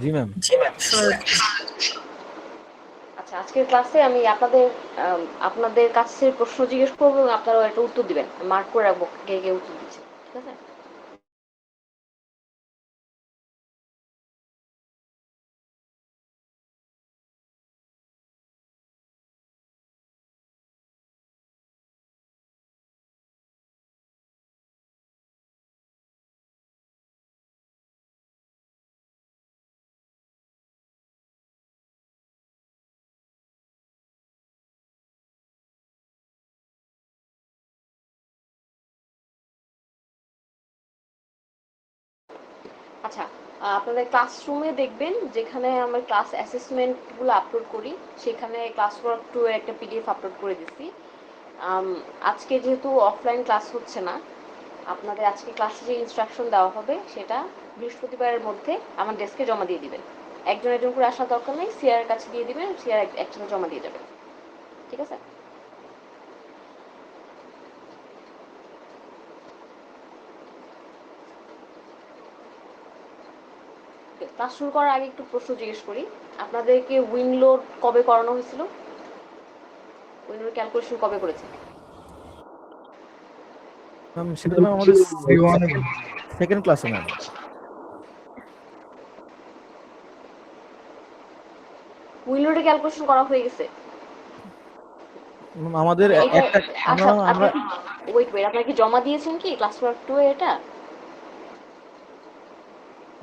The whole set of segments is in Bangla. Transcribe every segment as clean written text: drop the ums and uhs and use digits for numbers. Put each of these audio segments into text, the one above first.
জি ম্যাম। আচ্ছা, আজকের ক্লাসে আমি আপনাদের কাছে প্রশ্ন জিজ্ঞেস করবো এবং আপনারা একটা উত্তর দিবেন। মার্ক করে রাখবো কে কে উত্তর দিচ্ছে। ঠিক আছে? আচ্ছা, আপনাদের ক্লাসরুমে দেখবেন যেখানে আমরা ক্লাস অ্যাসেসমেন্টগুলো আপলোড করি, সেখানে ক্লাস ওয়ার্ক 2 এর একটা পিডিএফ আপলোড করে দিচ্ছি। আম, আজকে যেহেতু অফলাইন ক্লাস হচ্ছে না, আপনাদের আজকে ক্লাসে যে ইনস্ট্রাকশন দেওয়া হবে সেটা বৃহস্পতিবারের মধ্যে আমার ডেস্কে জমা দিয়ে দিবেন। একজন একজন করে আসার দরকার নেই, সিআর এর কাছে দিয়ে দিবেন, সিআর একসাথে জমা দিয়ে যাবেন। ঠিক আছে? ক্লাস শুরু করার আগে একটু প্রশ্ন জিজ্ঞেস করি। আপনাদেরকে উইন্ডলোড কবে করানো হয়েছিল? উইন্ডলোড ক্যালকুলেশন কবে করেছেন? ম্যাম সেটা ম্যাম আমাদের সেকেন্ড ক্লাসে ম্যাম। উইন্ডলোডে ক্যালকুলেশন করা হয়ে গেছে? ম্যাম আমাদের মানে এটা একটা আমরা আচ্ছা, আমরা আপনার কি ওয়েট ওয়েট আপনার কি জমা দিয়েছেন কি ক্লাস ওয়ার্ক 2 এ এটা?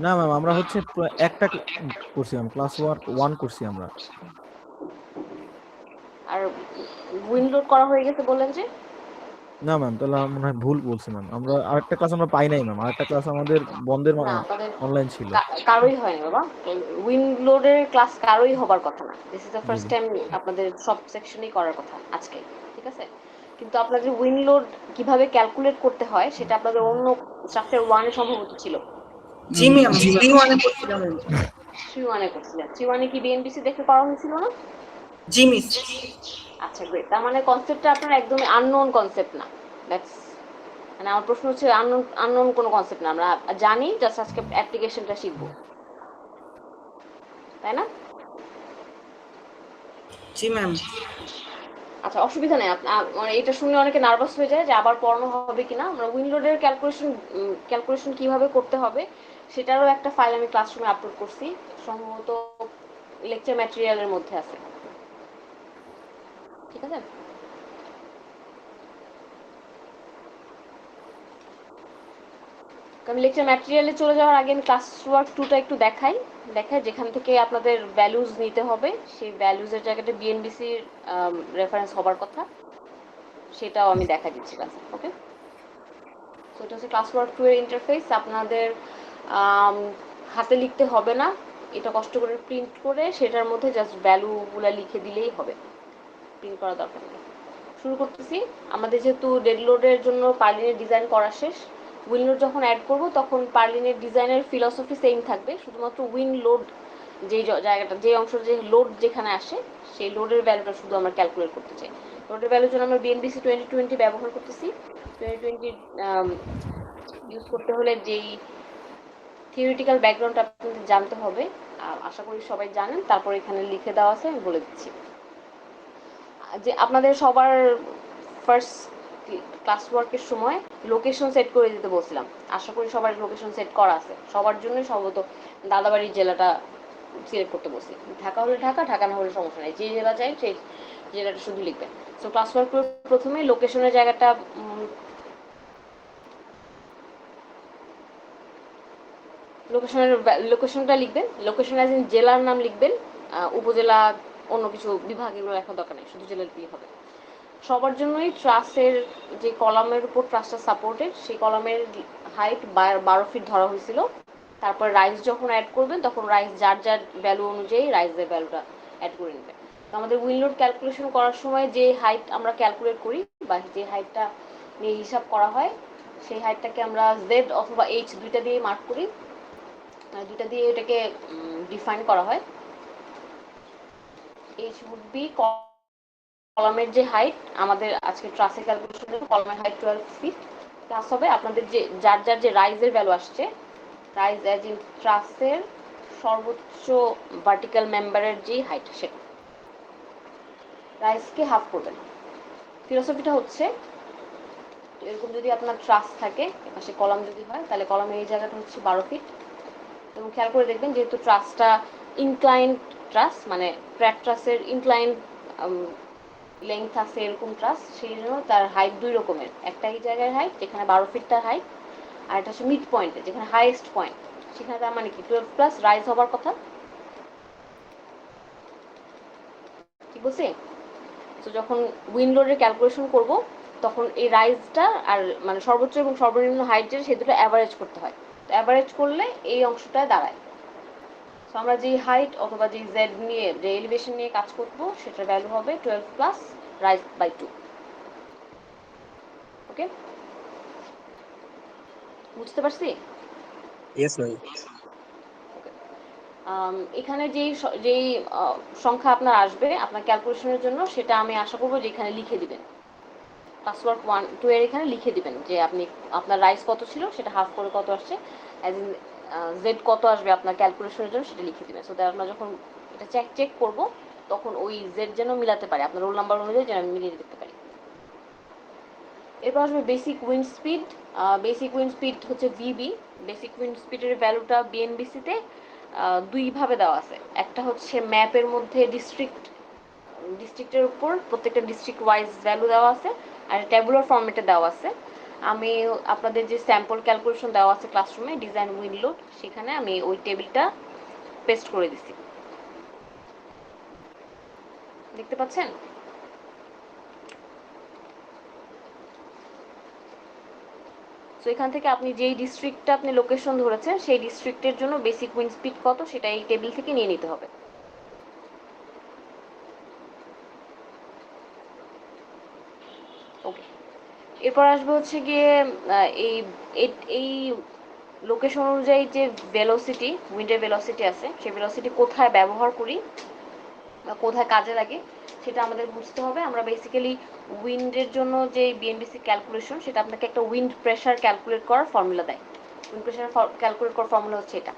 না ম্যাম আমরা হচ্ছে একটা করছি ম্যাম, ক্লাস ওয়ার্ক 1 করছি আমরা। আর উইন্ডলোড করা হয়ে গেছে বললেন যে? না ম্যাম তাহলে আমরা মনে হয় ভুল বলছি ম্যাম, আমরা আরেকটা ক্লাস আমরা পাই নাই ম্যাম, আরেকটা ক্লাস আমাদের বন্ধের না, তাদের অনলাইন ছিল। কারোই হয়নি বাবা। উইন্ডলোডের ক্লাস কারোই হবার কথা না। This is the G first G time আপনাদের সব সেকশনেই করার কথা আজকে। ঠিক আছে? কিন্তু আপনাদের উইন্ডলোড কিভাবে ক্যালকুলেট করতে হয় সেটা আপনাদের অন্য চ্যাপ্টার 1 এ সম্ভবত ছিল। জি ম্যাম, থ্রি ওয়ানে করছিলাম আমি। 3-1 এ করছিলেন। 3-1 এ কি বিএনপিসি দেখে করা হয়েছিল না? জি মিস। আচ্ছা, গ্রেট। তার মানে কনসেপ্টটা আপনার একদমই আননোন কনসেপ্ট না। দ্যাটস মানে আমার প্রশ্ন হচ্ছে আননোন আননোন কোনো কনসেপ্ট না। আমরা জানি, জাস্ট আজকে অ্যাপ্লিকেশনটা শিখবো। তাই না? জি ম্যাম। আচ্ছা, অসুবিধা নেই। মানে এটা শুনে অনেকে নার্ভাস হয়ে যায় যে আবার পড়ানো হবে কিনা। আমরা উইন্ডোডের ক্যালকুলেশন কিভাবে করতে হবে সেটারও একটা ফাইল আমি ক্লাসরুমে আপলোড করছি। সম্ভবত লেকচার ম্যাটেরিয়ালের মধ্যে আছে। ঠিক আছে? আমি লেকচার ম্যাটেরিয়ালে চলে যাওয়ার আগে আমি ক্লাস ওয়ার্ক 2টা একটু দেখাই যেখান থেকে আপনাদের ভ্যালুজ নিতে হবে। সেই ভ্যালুজের জায়গাটা বিএনবিসির রেফারেন্স হবার কথা, সেটাও আমি দেখা দিচ্ছি ক্লাসে। ওকে? তো এটা হচ্ছে ক্লাস ওয়ার্ক 2 এর ইন্টারফেস। আপনাদের আম, হাতে লিখতে হবে না, এটা কষ্ট করে প্রিন্ট করে সেটার মধ্যে জাস্ট ভ্যালুগুলো লিখে দিলেই হবে। প্রিন্ট করার দরকার নেই। শুরু করতেছি। আমাদের যেহেতু ডেডলোডের জন্য পার্লিনের ডিজাইন করা শেষ, উইন্ডলোড যখন অ্যাড করব তখন পার্লিনের ডিজাইনের ফিলসফি সেম থাকবে, শুধুমাত্র উইন্ডলোড যেই জায়গাটা, যে অংশ, যে লোড যেখানে আসে সেই লোডের ভ্যালুটা শুধু আমরা ক্যালকুলেট করতে চাই। লোডের ভ্যালুর জন্য আমরা বিএনবিসি 2020 ব্যবহার করতেছি। 2020 ইউজ করতে হলে যেই থিওরিটিক্যাল ব্যাকগ্রাউন্ড আপনাদের জানতে হবে, আশা করি সবাই জানেন। তারপর এখানে লিখে দেওয়া আছে, আমি বলে দিচ্ছি। যে আপনাদের সবার ফার্স্ট ক্লাস ওয়ার্কের সময় লোকেশন সেট করে দিতে বলছিলাম। আশা করি সবার লোকেশন সেট করা আছে। সবার জন্যই সম্ভবত দাদাবাড়ির জেলাটা সিলেক্ট করতে বলছি। ঢাকা হলে ঢাকা, ঢাকা না হলে সমস্যা নেই, যে জেলা চাই সেই জেলাটা শুধু লিখবেন। সো ক্লাস ওয়ার্ক প্রথমে লোকেশনের জায়গাটা লোকেশনের লোকেশনটা লিখবেন। লোকেশন অ্যাজ ইন জেলার নাম লিখবেন। উপজেলা, অন্য কিছু বিভাগ এগুলো লেখার দরকার নেই, শুধু জেলা দিয়ে হবে। সবার জন্যই ট্রাসের যে কলামের উপর ট্রাসটা সাপোর্টেড, সেই কলামের হাইট 12 ফিট ধরা হয়েছিল। তারপর রাইস যখন অ্যাড করবেন তখন রাইস যার যার ভ্যালু অনুযায়ী রাইসের ভ্যালুটা অ্যাড করে নেবেন। তো আমাদের উইন্ডোড ক্যালকুলেশন করার সময় যে হাইট আমরা ক্যালকুলেট করি বা যে হাইটটা নিয়ে হিসাব করা হয়, সেই হাইটটাকে আমরা জেড অথবা এইচ দুইটা দিয়ে মার্ক করি। দুইটা দিয়ে এটাকে ডিফাইন করা হয়। এইচ উড বি কলামের যে হাইট, আমাদের আজকে ট্রাসে ক্যালকুলেশন কলামের হাইট 12 ফিট প্লাস হবে আপনাদের যে যার যার যে রাইজের ভ্যালু আসছে, রাইজ অ্যাজ ইন ট্রাসের সর্বোচ্চ ভার্টিক্যাল মেম্বারের যে হাইট সেটা রাইজকে হাফ করবেন। ফিলোসফিটা হচ্ছে এরকম যদি আপনার ট্রাস থাকে এপাশে কলাম যদি হয় তাহলে কলামের এই জায়গাটা হচ্ছে 12 ফিট এবং খেয়াল করে দেখবেন যেহেতু ট্রাসটা ইনক্লাইন্ড ট্রাস মানে ফ্ল্যাট ট্রাসের ইনক্লাইন্ড লেংথ আছে এরকম ট্রাস সেই জন্য তার হাইট দুই রকমের, একটা এই জায়গার হাইট যেখানে 12 ফিট তার হাইট আর এটা হচ্ছে মিড পয়েন্টে যেখানে হাইয়েস্ট পয়েন্ট সেখানে তার মানে কি 12+ রাইজ হবার কথা, ঠিক বলছি? তো যখন উইন্ড লোডের ক্যালকুলেশন করব তখন এই রাইজটা আর মানে সর্বোচ্চ এবং সর্বনিম্ন হাইট যেটা সে দুটো অ্যাভারেজ করতে হয়, তো অ্যাভারেজ করলে এই অংশটা দাঁড়ায়। তো আমরা যেই হাইট অথবা যেই জেড নিয়ে যে এলিভেশন নিয়ে কাজ করব সেটার ভ্যালু হবে 12+ রাইজ বাই 2। ওকে, বুঝতে পারছি? Yes ma'am. এখানে যেই সংখ্যা আপনার আসবে আপনার ক্যালকুলেশনের জন্য সেটা আমি আশা করবো যে এখানে লিখে দিবেন, পাসওয়ার্ড 1 2 এর এখানে লিখে দিবেন যে আপনি আপনার রাইস কত ছিল সেটা হাফ করে কত আসছে, অ্যাজ ইন জেড কত আসবে আপনার ক্যালকুলেশনের জন্য সেটা লিখে দিবেন। সো দ্যাট আমরা যখন এটা চেক করব তখন ওই জেড যেন মিলাতে পারে আপনার রোল নাম্বার অনুযায়ী যেন আমি মিলিয়ে দিতে পারি। এরপর আসবে basic wind speed. Basic wind speed হচ্ছে ভিবি। বেসিক উইন্ড স্পিডের ভ্যালুটা বিএনবিসিতে দুইভাবে দেওয়া আছে, একটা হচ্ছে ম্যাপের মধ্যে ডিস্ট্রিক্টের উপর প্রত্যেকটা ডিস্ট্রিক্ট ওয়াইজ ভ্যালু দেওয়া আছে আর ট্যাবুলার ফরম্যাটে দেওয়া আছে। আমি আপনাদের যে স্যাম্পল ক্যালকুলেশন দেওয়া আছে ক্লাসরুমে ডিজাইন উইন্ড লোড সেখানে আমি ওই টেবিলটা পেস্ট করে দিছি, দেখতে পাচ্ছেন? তো এখান থেকে আপনি যেই ডিস্ট্রিক্টটা আপনি লোকেশন ধরেছেন সেই ডিস্ট্রিক্টের জন্য বেসিক উইন্ড স্পিড কত সেটা এই টেবিল থেকে নিয়ে নিতে হবে। ওকে, এরপর আসবে হচ্ছে গিয়ে এই এই লোকেশন অনুযায়ী যে ভেলোসিটি উইন্ডের ভেলোসিটি আছে সেই ভেলোসিটি কোথায় ব্যবহার করি বা কোথায় কাজে লাগে সেটা আমাদের বুঝতে হবে। আমরা বেসিক্যালি উইন্ডের জন্য যে বিএনবিসি ক্যালকুলেশন সেটা আপনাকে একটা উইন্ড প্রেশার ক্যালকুলেট করার ফর্মুলা দেয়। উইন্ড প্রেশার ক্যালকুলেট করার ফর্মুলা হচ্ছে এটা,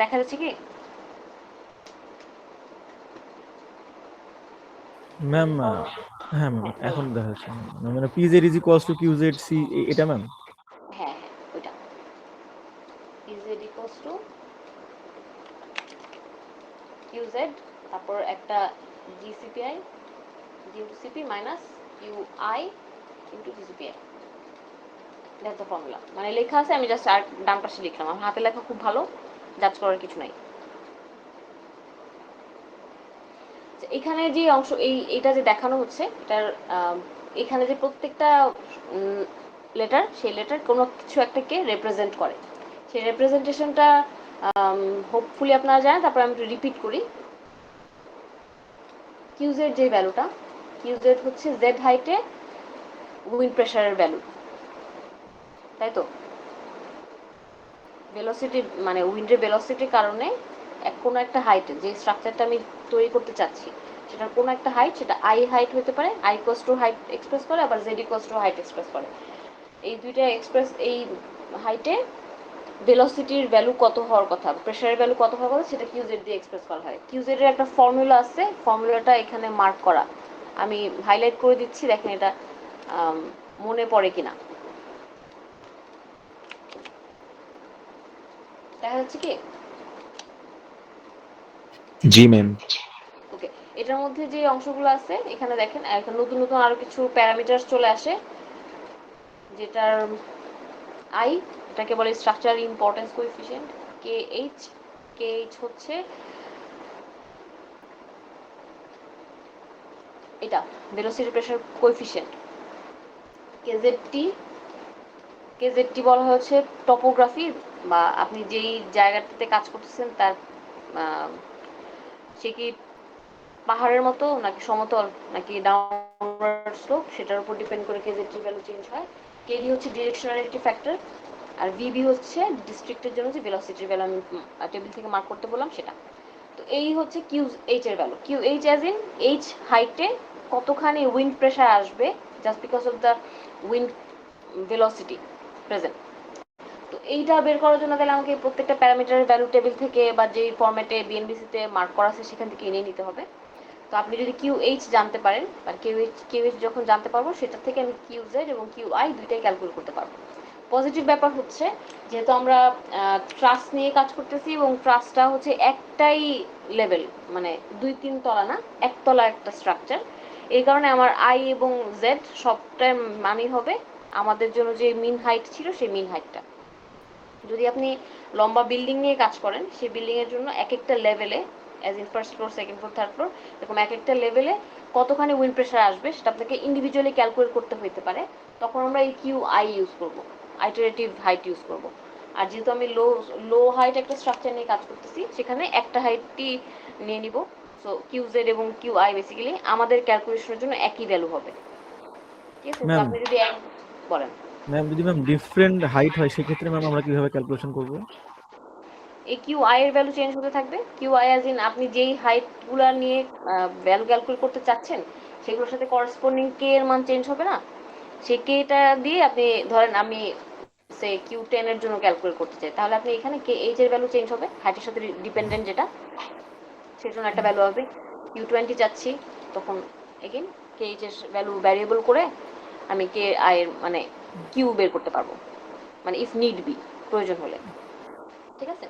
দেখা যাচ্ছে কি? ম্যাম হ্যাঁ ম্যাম এখন দেখা যাচ্ছে মানে PZ is equals to QZ C, এটা ম্যাম? হ্যাঁ হ্যাঁ ওইটা ইজেড ইকুয়ালস টু কিউজেড তারপর একটা জিসিপিআই জিউসিপি minus UI into GCPI, that's the formula. মানে লেখা আছে আমি জাস্ট আর ডান পাশে লিখলাম, আমার হাতে লেখা খুব ভালো, জাজ করার কিছু নাই। এখানে যে অংশ এইটা যে দেখানো হচ্ছে এটার এখানে যে প্রত্যেকটা লেটার সেই লেটার কোনো কিছু একটাকে রিপ্রেজেন্ট করে, সেই রিপ্রেজেন্টেশনটা হোপফুলি আপনারা জানেন। তারপর আমি একটু রিপিট করি। কিউজেড যে ভ্যালুটা, কিউজেড হচ্ছে জেড হাইটে উইন্ড প্রেশারের ভ্যালু, তাই তো? ভেলোসিটি মানে উইন্ডের ভেলোসিটির কারণে কোনো একটা হাইটে যে স্ট্রাকচারটা আমি তৈরি করতে চাচ্ছি সেটার কোনো একটা হাইট, সেটা আই হাইট হতে পারে, I equals to height express করে, আবার Z equals to height express করে। এই দুইটা এক্সপ্রেস এই হাইটে ভেলোসিটির ভ্যালু কত হওয়ার কথা, প্রেশারের ভ্যালু কত হওয়ার কথা সেটা কিউজেড দিয়ে এক্সপ্রেস করা হয়। কিউজেডের একটা ফর্মুলা আছে, ফর্মুলাটা এখানে মার্ক করা, আমি হাইলাইট করে দিচ্ছি, দেখেন এটা মনে পড়ে কিনা। দেখা যাচ্ছে কি? জি ম্যাম। ওকে, এটার মধ্যে যে অংশগুলো আছে এখানে দেখেন এখন নতুন নতুন আরো কিছু প্যারামিটার চলে আসে, যেটার আই এটাকে বলে স্ট্রাকচার ইম্পর্টেন্স কোএফিশিয়েন্ট। কেএইচ হচ্ছে এটা ভেলোসিটি প্রেসার কোএফিশিয়েন্ট। কেজেডটি বলা হচ্ছে টপোগ্রাফি বা আপনি যেই জায়গাটাতে কাজ করতেছেন তার সে কি পাহাড়ের মতো নাকি সমতল নাকি ডাউনওয়ার্ড স্লোপ সেটার উপর ডিপেন্ড করে কেজেডটির ভ্যালু চেঞ্জ হয়। কেডি হচ্ছে ডিরেকশনালিটি ফ্যাক্টর আর ভিবি হচ্ছে ডিস্ট্রিক্টের জন্য যে ভেলোসিটির ভ্যালু আমি টেবিল থেকে মার্ক করতে বললাম সেটা। তো এই হচ্ছে কিউ এইচ এর value. Q H as in H হাইটে কতখানি উইন্ড প্রেশার আসবে just because of the wind velocity present. তো এইটা বের করার জন্য তাহলে আমাকে প্রত্যেকটা প্যারামিটারের ভ্যালু টেবিল থেকে বা যেই ফরম্যাটে বিএনবিসিতে মার্ক করা আছে সেখান থেকে এনে নিতে হবে। তো আপনি যদি QH জানতে পারেন বা QH যখন জানতে পারবো সেটা থেকে আমি QZ এবং QI দুইটাই ক্যালকুলেট করতে পারবো। পজিটিভ ব্যাপার হচ্ছে যেহেতু আমরা ট্রাস্ট নিয়ে কাজ করতেছি এবং ট্রাস্টটা হচ্ছে একটাই লেভেল, মানে 2-3 তলা না, একতলা একটা স্ট্রাকচার। এই কারণে আমার I এবং Z সবটাই মানই হবে আমাদের জন্য যে মিন হাইট ছিল সেই মিন হাইটটা। যদি আপনি লম্বা বিল্ডিং নিয়ে কাজ করেন সেই বিল্ডিং এর জন্য এক একটা লেভেলে as in first floor, second floor, third floor, এরকম এক একটা লেভেলে কতখানি উইন্ড প্রেশার আসবে সেটা আপনাকে ইন্ডিভিজুয়ালি ক্যালকুলেট করতে হইতে পারে। তখন আমরা এই QI ইউজ করব, আইটারেটিভ হাইট ইউজ করব। আর যেহেতু আমি লো হাইট একটা স্ট্রাকচার নিয়ে কাজ করতেছি সেখানে একটা হাইটই নিয়ে নিব। সো QZ এবং QI বেসিক্যালি আমাদের ক্যালকুলেশনের জন্য একই ভ্যালু হবে। ঠিক আছে? তো ম্যাম আপনি যদি বলেন যদি ডিফারেন্ট হাইট হয় সেক্ষেত্রে ম্যাম আমরা কিভাবে ক্যালকুলেশন করব? এই QI এর ভ্যালু চেঞ্জ হতে থাকবে। QI অ্যাজ ইন আপনি যেই হাইটগুলা নিয়ে ভ্যালু ক্যালকুলেট করতে চাচ্ছেন সেগুলোর সাথে করসপন্ডিং K এর মান চেঞ্জ হবে না? সেই Kটা দিয়ে আপনি ধরেন আমি সে Q10 এর জন্য ক্যালকুলেট করতে চাই, তাহলে আপনি এখানে KH এর ভ্যালু চেঞ্জ হবে হাইটের সাথে ডিপেন্ডেন্ট যেটা, সেই জন্য একটা ভ্যালু হবে। Q20 চাচ্ছি, তখন এগেইন KH এর ভ্যালু ভ্যারিয়েবল করে আমি KI এর মানে Q বের করতে পারবো, মানে ইফ নিড বি, প্রয়োজন হলে। ঠিক আছে?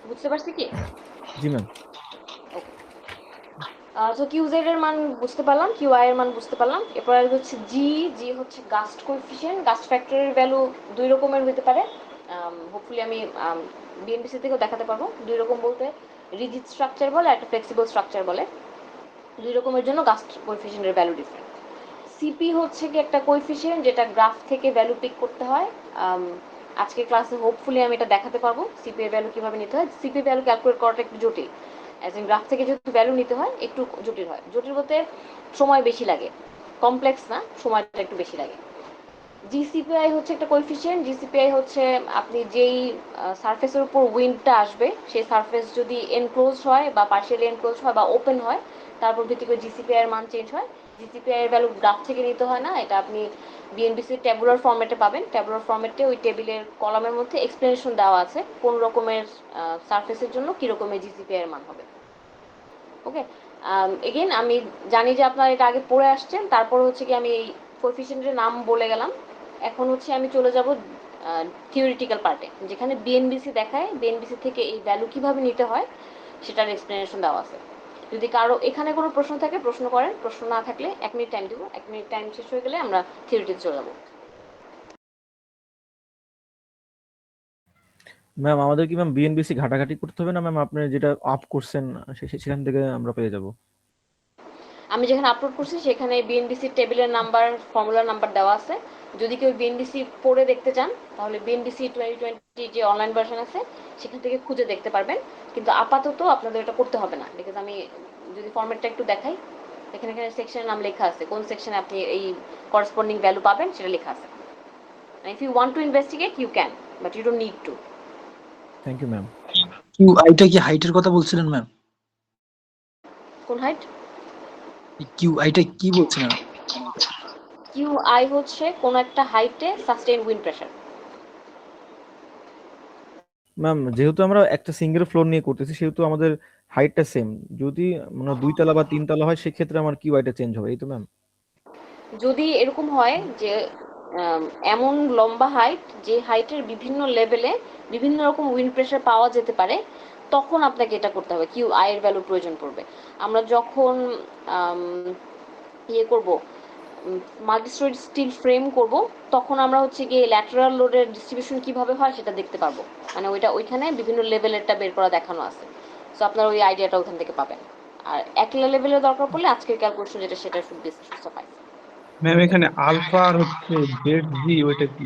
বুঝতে পারছি কি? জি ম্যাম। ওকে। সো QZ এর মান বুঝতে পারলাম, QI এর মান বুঝতে পারলাম। এরপর আসবে হচ্ছে G হচ্ছে গাস্ট কোএফিসিয়েন্ট। গাস্ট ফ্যাক্টরের ভ্যালু দুই রকমের হতে পারে। হোপফুলি আমি বিএনপিসি থেকেও দেখাতে পারবো। দুই রকম বলতে রিজিড স্ট্রাকচার বলে আর একটা ফ্লেক্সিবল স্ট্রাকচার বলে। দুই রকমের জন্য গাস্ট কোএফিসিয়েন্টের ভ্যালু ডিফারেন্ট। সিপি হচ্ছে কি একটা কোএফিসিয়েন্ট যেটা গ্রাফ থেকে ভ্যালু পিক করতে হয়। আজকে ক্লাসে হোপফুলি আমি এটা দেখাতে পারবো সিপি এর ভ্যালু কিভাবে নিতে হয়। সিপি ভ্যালু ক্যালকুলেট করাটা একটু জটিল, অ্যাজ ইন গ্রাফ থেকে যেহেতু ভ্যালু নিতে হয় একটু জটিল হয়। জটিল বলতে সময় বেশি লাগে, কমপ্লেক্স না, সময়টা একটু বেশি লাগে। জিসিপিআই হচ্ছে একটা কোএফিসিয়েন্ট। জিসিপিআই হচ্ছে আপনি যেই সারফেসের উপর উইন্ডটা আসবে সেই সারফেস যদি এনক্লোজ হয় বা পার্শিয়ালি এনক্লোজ হয় বা ওপেন হয় তারপর ভিত্তি করে জিসিপিআই এর মান চেঞ্জ হয়। জিসিপিআই এর ভ্যালু গ্রাফ থেকে নিতে হয় না, এটা আপনি বিএনবিসি ট্যাবুলার ফরম্যাটে পাবেন। ট্যাবুলার ফরম্যাটে ওই টেবিলের কলামের মধ্যে এক্সপ্লেনেশন দেওয়া আছে কোন রকমের সারফেসের জন্য কি রকমের জিসিপিআই এর মান হবে। ওকে, এগেইন আমি জানি যে আপনারা এটা আগে পড়ে আসছেন, তারপর হচ্ছে কি আমি এই কোএফিসিয়েন্টের নাম বলে গেলাম। এখন হচ্ছে আমি চলে যাব থিওরিটিক্যাল পার্টে, যেখানে বিএনবিসি দেখায় বিএনবিসি থেকে এই ভ্যালু কিভাবে নিতে হয় সেটার এক্সপ্লেনেশন দেওয়া আছে। যদি কারো এখানে কোনো প্রশ্ন থাকে প্রশ্ন করেন, প্রশ্ন না থাকলে 1 মিনিট টাইম দিব। 1 মিনিট টাইম শেষ হয়ে গেলে আমরা থিওরিটিতে চলে যাবো। ম্যাম আমাদের কি বিএনবিসি ঘাটাঘাটি করতে হবে না ম্যাম? আপনি যেটা আপ করছেন সেখান থেকে আমরা পেয়ে যাব। আমি যেখানে আপলোড করছি সেখানে বিএনবিসি টেবিলের নাম্বার, ফর্মুলার নাম্বার দেওয়া আছে। যদি কেউ বিএনবিসি পড়ে দেখতে চান তাহলে বিএনবিসি 2020 যে অনলাইন ভার্সন আছে সেখান থেকে খুঁজে দেখতে পারবেন। কিন্তু আপাতত আপনাদের এটা করতে হবে না, বিকজ আমি যদি ফরম্যাটটা একটু দেখাই, এখানে সেকশনের নাম লেখা আছে, কোন সেকশনে আপনি এই করসপন্ডিং ভ্যালু পাবেন সেটা লেখা আছে। If you want to investigate you can, but you don't need to. Thank you ma'am. কিউআইটা কি হাইটের কথা বলছিলেন ম্যাম? কোন হাইট? কিউআইটা কি বলছিলেন? QI হচ্ছে কোন একটা হাইটে সাস্টেইন উইন্ড প্রেশার। ম্যাম যেহেতু আমরা একটা সিঙ্গেল ফ্লোর নিয়ে করতেছি সেহেতু আমাদের হাইটটা সেম। যদি দুই তলা বা তিন তলা হয় সেক্ষেত্রে আমার কিউআইটা চেঞ্জ হবে, এই তো ম্যাম? যদি এরকম হয় যে এমন লম্বা হাইট যে হাইটের বিভিন্ন লেভেলে বিভিন্ন রকম উইন্ড প্রেশার পাওয়া যেতে পারে, তখন আপনাকে এটা করতে হবে, QI এর ভ্যালু প্রয়োজন পড়বে। আমরা যখন ইয়ে করব, মাল্টিস্টোরেজ স্টিল ফ্রেম করব, তখন আমরা হচ্ছে গিয়ে ল্যাটারাল লোডের ডিস্ট্রিবিউশন কিভাবে হয় সেটা দেখতে পারবো। মানে ওইখানে বিভিন্ন লেভেলেরটা বের করা দেখানো আছে। সো আপনারা ওই আইডিয়াটা ওখান থেকে পাবেন। আর একলা লেভেলের দরকার পড়লে আজকের ক্যালকুলেশন যেটা সেটা শুড বি সাফাইস। ম্যাম এখানে আলফা আর হচ্ছে জেড জি ওইটা কি?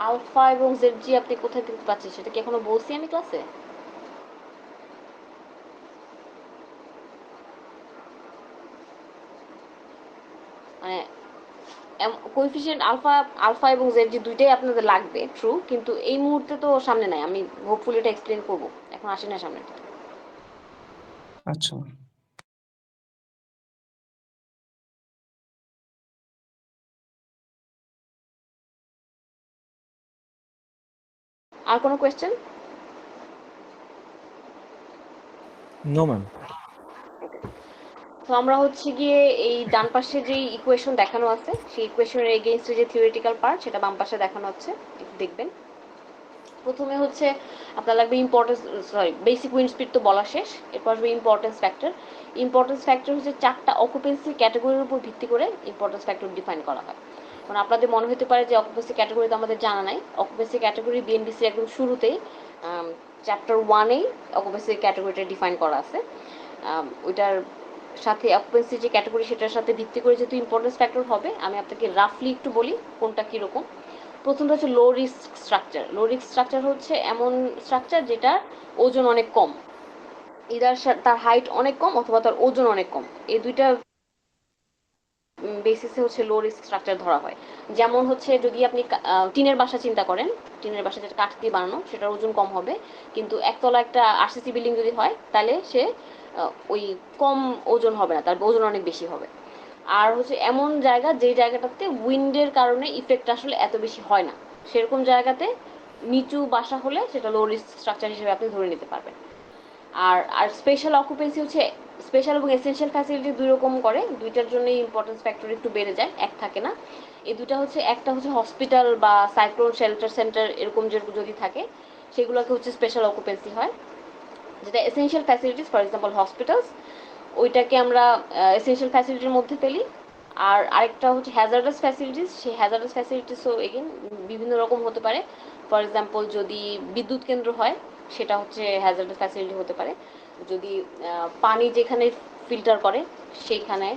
আলফা এবং জেড আপনি কোথায় দেখতে পাচ্ছেন সেটা কি এখনো বলছি আমি ক্লাসে? মানে কোএফিসিয়েন্ট আলফা এবং জেড দুইটাই আপনাদের লাগবে, ট্রু, কিন্তু এই মুহূর্তে তো সামনে নাই। আমি হোপফুলি এটা এক্সপ্লেন করবো, এখন আসে না সামনে। আচ্ছা। আর কোনো কোয়েশ্চেন? No ma'am. তো আমরা হচ্ছে গিয়ে এই ডান পাশে যে ইকুয়েশন দেখানো আছে সেই ইকুয়েশনের এগেইনস্টে যে থিওরিটিক্যাল পার্ট সেটা বাম পাশে দেখানো হচ্ছে, একটু দেখবেন। প্রথমে হচ্ছে আপনার লাগবে বেসিক উইন্ড স্পিড তো বলা শেষ, এরপর আসবে ইম্পর্টেন্স ফ্যাক্টর। ইম্পর্টেন্স ফ্যাক্টর হচ্ছে 4টা অকুপেন্সি ক্যাটাগরির উপর ভিত্তি করে ইম্পর্টেন্স ফ্যাক্টর ডিফাইন করা হয়। কারণ আপনাদের মনে হতে পারে যে অকুপেন্সি ক্যাটাগরি তো আমাদের জানা নাই। অকুপেন্সি ক্যাটাগরি বিএনবিসি একদম শুরুতেই চ্যাপ্টার 1-এই অকুপেন্সি ক্যাটাগরিটা ডিফাইন করা আছে। ওইটার সাথে অকুপেন্সি যে ক্যাটাগরি সেটার সাথে ভিত্তি করে যেহেতু ইম্পর্টেন্স ফ্যাক্টর হবে, আমি আপনাকে রাফলি একটু বলি কোনটা কীরকম। প্রথমটা হচ্ছে low risk structure. Low risk structure হচ্ছে এমন স্ট্রাকচার যেটার ওজন অনেক কম, ইদার তার হাইট অনেক কম অথবা তার ওজন অনেক কম, এই দুইটা বেসিসে হচ্ছে লো রিস্ক স্ট্রাকচার ধরা হয়। যেমন হচ্ছে যদি আপনি টিনের বাসা চিন্তা করেন, টিনের বাসা যেটা কাঠ দিয়ে বানানো সেটার ওজন কম হবে, কিন্তু একতলা একটা আরসিসি বিল্ডিং যদি হয় তাহলে সে ওই কম ওজন হবে না, তার ওজন অনেক বেশি হবে। আর হচ্ছে এমন জায়গা যেই জায়গাটাতে উইন্ডের কারণে ইফেক্ট আসলে এত বেশি হয় না, সেরকম জায়গাতে নিচু বাসা হলে সেটা লো রিস্ক স্ট্রাকচার হিসেবে আপনি ধরে নিতে পারবেন। আর আর স্পেশাল অকুপেন্সি হচ্ছে স্পেশাল এবং এসেনশিয়াল ফ্যাসিলিটি দুই রকম করে, দুইটার জন্যই ইম্পর্টেন্স ফ্যাক্টর একটু বেড়ে যায়, এক থাকে না। এই দুটা হচ্ছে, একটা হচ্ছে হসপিটাল বা সাইক্লোন শেল্টার সেন্টার এরকম যদি থাকে সেগুলোকে হচ্ছে স্পেশাল অকুপেন্সি হয়। যেটা essential facilities for example hospitals, ওইটাকে আমরা এসেনশিয়াল ফ্যাসিলিটির মধ্যে ফেলি। আর আরেকটা হচ্ছে হ্যাজার্ডাস ফ্যাসিলিটিস, সেই হ্যাজার্ডাস ফ্যাসিলিটিসও এগেন বিভিন্ন রকম হতে পারে। ফর এক্সাম্পল যদি বিদ্যুৎ কেন্দ্র হয় সেটা হচ্ছে হ্যাজার্ডাস ফ্যাসিলিটি হতে পারে। যদি পানি যেখানে ফিল্টার করে সেইখানে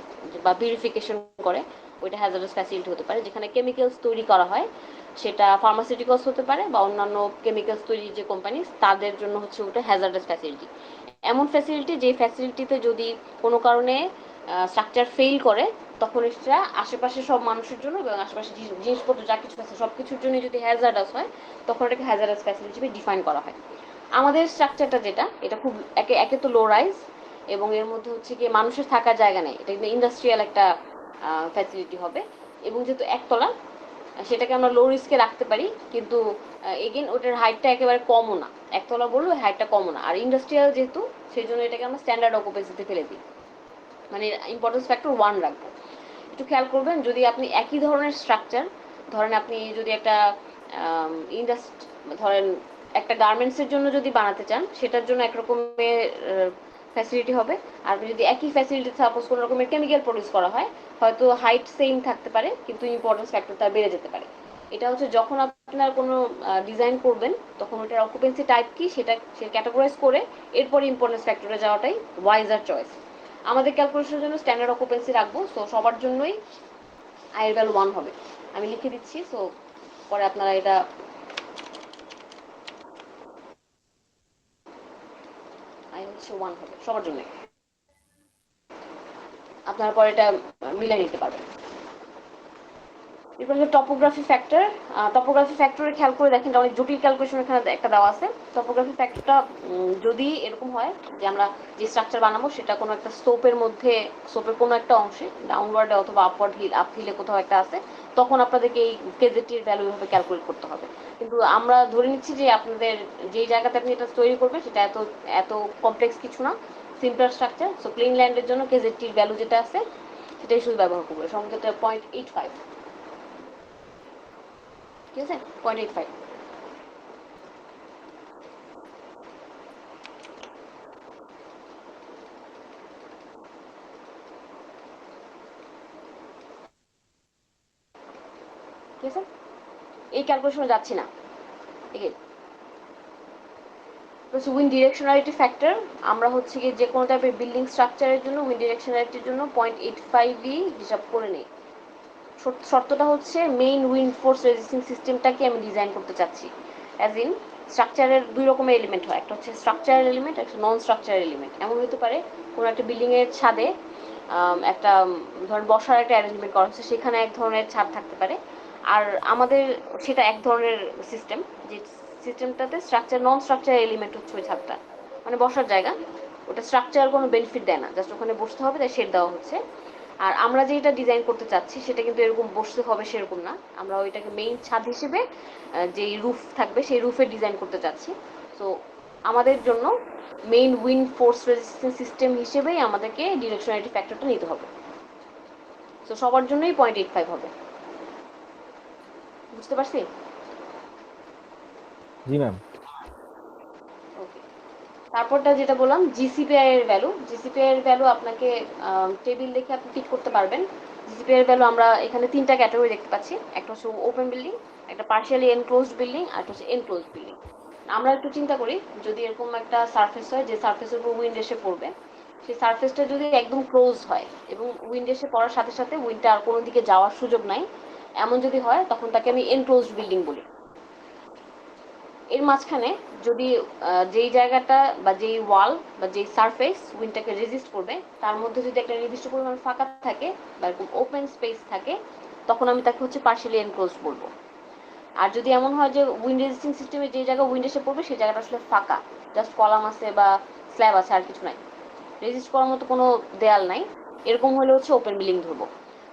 বা পিউরিফিকেশন করে ওইটা হ্যাজার্ডাস ফ্যাসিলিটি হতে পারে। যেখানে কেমিক্যালস তৈরি করা হয় সেটা ফার্মাসিউটিক্যালস হতে পারে বা অন্যান্য কেমিক্যালস তৈরি যে কোম্পানি তাদের জন্য হচ্ছে ওটা হ্যাজার্ডাস ফ্যাসিলিটি। এমন ফ্যাসিলিটি যে ফ্যাসিলিটিতে যদি কোনো কারণে স্ট্রাকচার ফেল করে তখন এটা আশেপাশে সব মানুষের জন্য এবং আশেপাশে জিনিসপত্র যা কিছু আছে সব কিছুর জন্য যদি হ্যাজার্ডাস হয় তখন এটাকে হ্যাজার্ডাস ফ্যাসিলিটি হিসেবে ডিফাইন করা হয়। আমাদের স্ট্রাকচারটা যেটা, এটা খুব একে একে তো লো রাইজ এবং এর মধ্যে হচ্ছে গিয়ে মানুষের থাকার জায়গা নেই, এটা কিন্তু ইন্ডাস্ট্রিয়াল একটা ফ্যাসিলিটি হবে। এবং যেহেতু একতলা সেটাকে আমরা লো রিস্কে রাখতে পারি, কিন্তু এগেন ওটার হাইটটা একেবারে কমও না, একতলা বললো হাইটটা কমও না। আর ইন্ডাস্ট্রিয়াল যেহেতু সেই জন্য এটাকে আমরা স্ট্যান্ডার্ড অকুপেন্সিতে ফেলে দিই, মানে ইম্পর্টেন্স ফ্যাক্টর 1 রাখবো। একটু খেয়াল করবেন যদি আপনি একই ধরনের স্ট্রাকচার ধরেন, আপনি যদি একটা ধরেন একটা গার্মেন্টসের জন্য যদি বানাতে চান সেটার জন্য একরকমের ফ্যাসিলিটি হবে। আর যদি একই ফ্যাসিলিটি সাপোজ কোনো রকমের কেমিক্যাল প্রডিউস করা হয়, হয়তো হাইট সেম থাকতে পারে কিন্তু ইম্পর্টেন্স ফ্যাক্টরটা বেড়ে যেতে পারে। এটা হচ্ছে যখন আপনার কোনো ডিজাইন করবেন তখন ওটার অকুপেন্সি টাইপ কি সেটা সে ক্যাটাগরাইজ করে এরপর ইম্পর্টেন্স ফ্যাক্টরে যাওয়াটাই ওয়াইজার চয়েস। আমাদের ক্যালকুলেশনের জন্য স্ট্যান্ডার্ড অকুপেন্সি রাখবো, সো সবার জন্যই আয়ের ভ্যালু 1 হবে। আমি লিখে দিচ্ছি, সো পরে আপনারা এটা আই হচ্ছে 1 হবে সবার জন্য, আপনারা পরে এটা মিলাই নিতে পারবেন। এরপর হচ্ছে টপোগ্রাফি ফ্যাক্টর। টপোগ্রাফি ফ্যাক্টরে খেয়াল করে দেখেন অনেক জটিল ক্যালকুলেশন এখানে একটা দেওয়া আছে। টপোগ্রাফি ফ্যাক্টরটা যদি এরকম হয় যে আমরা যে স্ট্রাকচার বানাবো সেটা কোনো একটা স্টোপের মধ্যে, স্টোপের কোনো একটা অংশে ডাউনওয়ার্ডে অথবা আপওয়ার্ড হিল আপ হিলে কোথাও একটা আছে, তখন আপনাদেরকে এই কেজেটির ভ্যালু এভাবে ক্যালকুলেট করতে হবে। কিন্তু আমরা ধরে নিচ্ছি যে আপনাদের যেই জায়গাতে আপনি এটা তৈরি করবেন সেটা এত এত কমপ্লেক্স কিছু না, সিম্পল স্ট্রাকচার। সো ক্লিন ল্যান্ডের জন্য কেজেটির ভ্যালু যেটা আছে সেটাই শুধু ব্যবহার করবো। সম্ভবত 0.85, ঠিক আছে, 0.85। ঠিক আছে, এই ক্যালকুলেশনে যাচ্ছি না। এগেন উইন্ড ডিরেকশনালিটি ফ্যাক্টর, আমরা হচ্ছে গিয়ে যে কোনো টাইপের বিল্ডিং স্ট্রাকচারের জন্য উইন্ড ডিরেকশনালিটির জন্য 0.85 হিসাব করে নেই। শর্তটা হচ্ছে মেইন উইন্ড ফোর্স রেজিস্টিং সিস্টেমটাকে আমি ডিজাইন করতে চাচ্ছি। অ্যাজ ইন স্ট্রাকচারের দুই রকমের এলিমেন্ট হয়, একটা হচ্ছে স্ট্রাকচারাল এলিমেন্ট, একটা নন স্ট্রাকচারাল এলিমেন্ট। এমন হতে পারে কোনো একটা বিল্ডিংয়ের ছাদে একটা ধরেন বসার একটা অ্যারেঞ্জমেন্ট করা হচ্ছে, সেখানে এক ধরনের ছাদ থাকতে পারে। আর আমাদের সেটা এক ধরনের সিস্টেম, যে সিস্টেমটাতে স্ট্রাকচার নন স্ট্রাকচারাল এলিমেন্ট হচ্ছে ওই ছাদটা, মানে বসার জায়গা, ওটা স্ট্রাকচারাল কোনো বেনিফিট দেয় না, জাস্ট ওখানে বসতে হবে তাই শেড দেওয়া হচ্ছে। আর আমরা যেটা ডিজাইন করতে চাচ্ছি সেটা কিন্তু এরকম বসতে হবে সেরকম না, আমরা ওইটাকে মেইন ছাদ হিসেবে যেই রুফ থাকবে সেই রুফের ডিজাইন করতে চাচ্ছি। সো আমাদের জন্য main wind force resistance system হিসেবেই আমাদেরকে ডিরেকশনালিটি ফ্যাক্টরটা নিতে হবে। সো সবার জন্যই 0.85 হবে, বুঝতে পারছি? জি ম্যাম। ওকে, তারপরটা যেটা বললাম জিসিপিআই এর ভ্যালু, জিসিপিআই এর ভ্যালু আপনাকে টেবিল দেখে আপনি ঠিক করতে পারবেন। জিসিপিআই এর ভ্যালু আমরা এখানে তিনটা ক্যাটাগরি দেখতে পাচ্ছি, একটা হচ্ছে ওপেন বিল্ডিং, একটা পার্শিয়ালি এনক্লোজড বিল্ডিং, আর একটা হচ্ছে এনক্লোজড বিল্ডিং। আমরা একটু চিন্তা করি, যদি এরকম একটা সারফেস হয় যে সারফেসের উপর উইন্ড এসে পড়বে, সেই সারফেসটা যদি একদম ক্লোজ হয় এবং উইন্ড এসে পড়ার সাথে সাথে উইন্ডটা আর কোনো দিকে যাওয়ার সুযোগ নাই, এমন যদি হয় তখন তাকে আমি এনক্লোজড বিল্ডিং বলি। এর মাঝখানে যদি যেই জায়গাটা বা যেই ওয়াল বা যেই সারফেস উইন্ডটাকে রেজিস্ট করবে তার মধ্যে যদি একটা নির্দিষ্ট পরিমাণ ফাঁকা থাকে বা এরকম ওপেন স্পেস থাকে, তখন আমি তাকে হচ্ছে পার্শিয়ালি এনক্লোজড বলবো। আর যদি এমন হয় যে উইন্ড রেজিস্টিং সিস্টেমে যে জায়গা উইন্ড এসে পড়বে সেই জায়গাটা আসলে ফাঁকা, জাস্ট কলাম আছে বা স্ল্যাব আছে, আর কিছু নাই, রেজিস্ট করার মতো কোনো দেয়াল নাই, এরকম হলে হচ্ছে ওপেন বিল্ডিং ধরবো।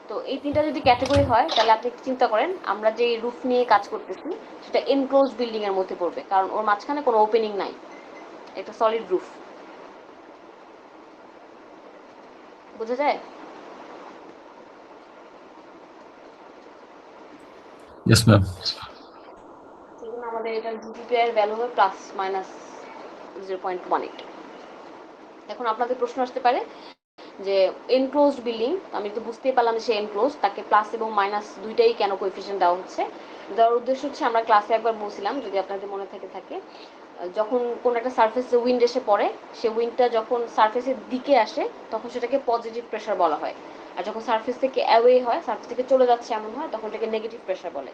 তো এই তিনটা যদি ক্যাটাগরি হয় তাহলে আপনি চিন্তা করেন আমরা যে রুফ নিয়ে কাজ করতেছি সেটা এনক্লোজ বিল্ডিং এর মধ্যে পড়বে, কারণ ওর মাঝখানে কোনো ওপেনিং নাই, এটা সলিড রুফ। বোঝা যায়? Yes, ma'am. সেজন্য আমাদের এটা জিডিপি এর ভ্যালু হবে +-0.18। এখন আপনাদের প্রশ্ন আসতে পারে যে এনক্লোজড বিল্ডিং, আমি তো বুঝতেই পারলাম যে সে এনক্লোজ, তাকে প্লাস এবং মাইনাস দুইটাই কেন কোএফিসিয়েন্ট দেওয়া হচ্ছে। দেওয়ার উদ্দেশ্য হচ্ছে আমরা ক্লাসে একবার বলছিলাম, যদি আপনাদের মনে থাকে, যখন কোনো একটা সারফেসে উইন্ড এসে পড়ে, সে উইন্ডটা যখন সারফেসের দিকে আসে তখন সেটাকে পজিটিভ প্রেশার বলা হয়, আর যখন সারফেস থেকে অ্যাওয়ে হয়, সারফেস থেকে চলে যাচ্ছে এমন হয়, তখন এটাকে নেগেটিভ প্রেশার বলে।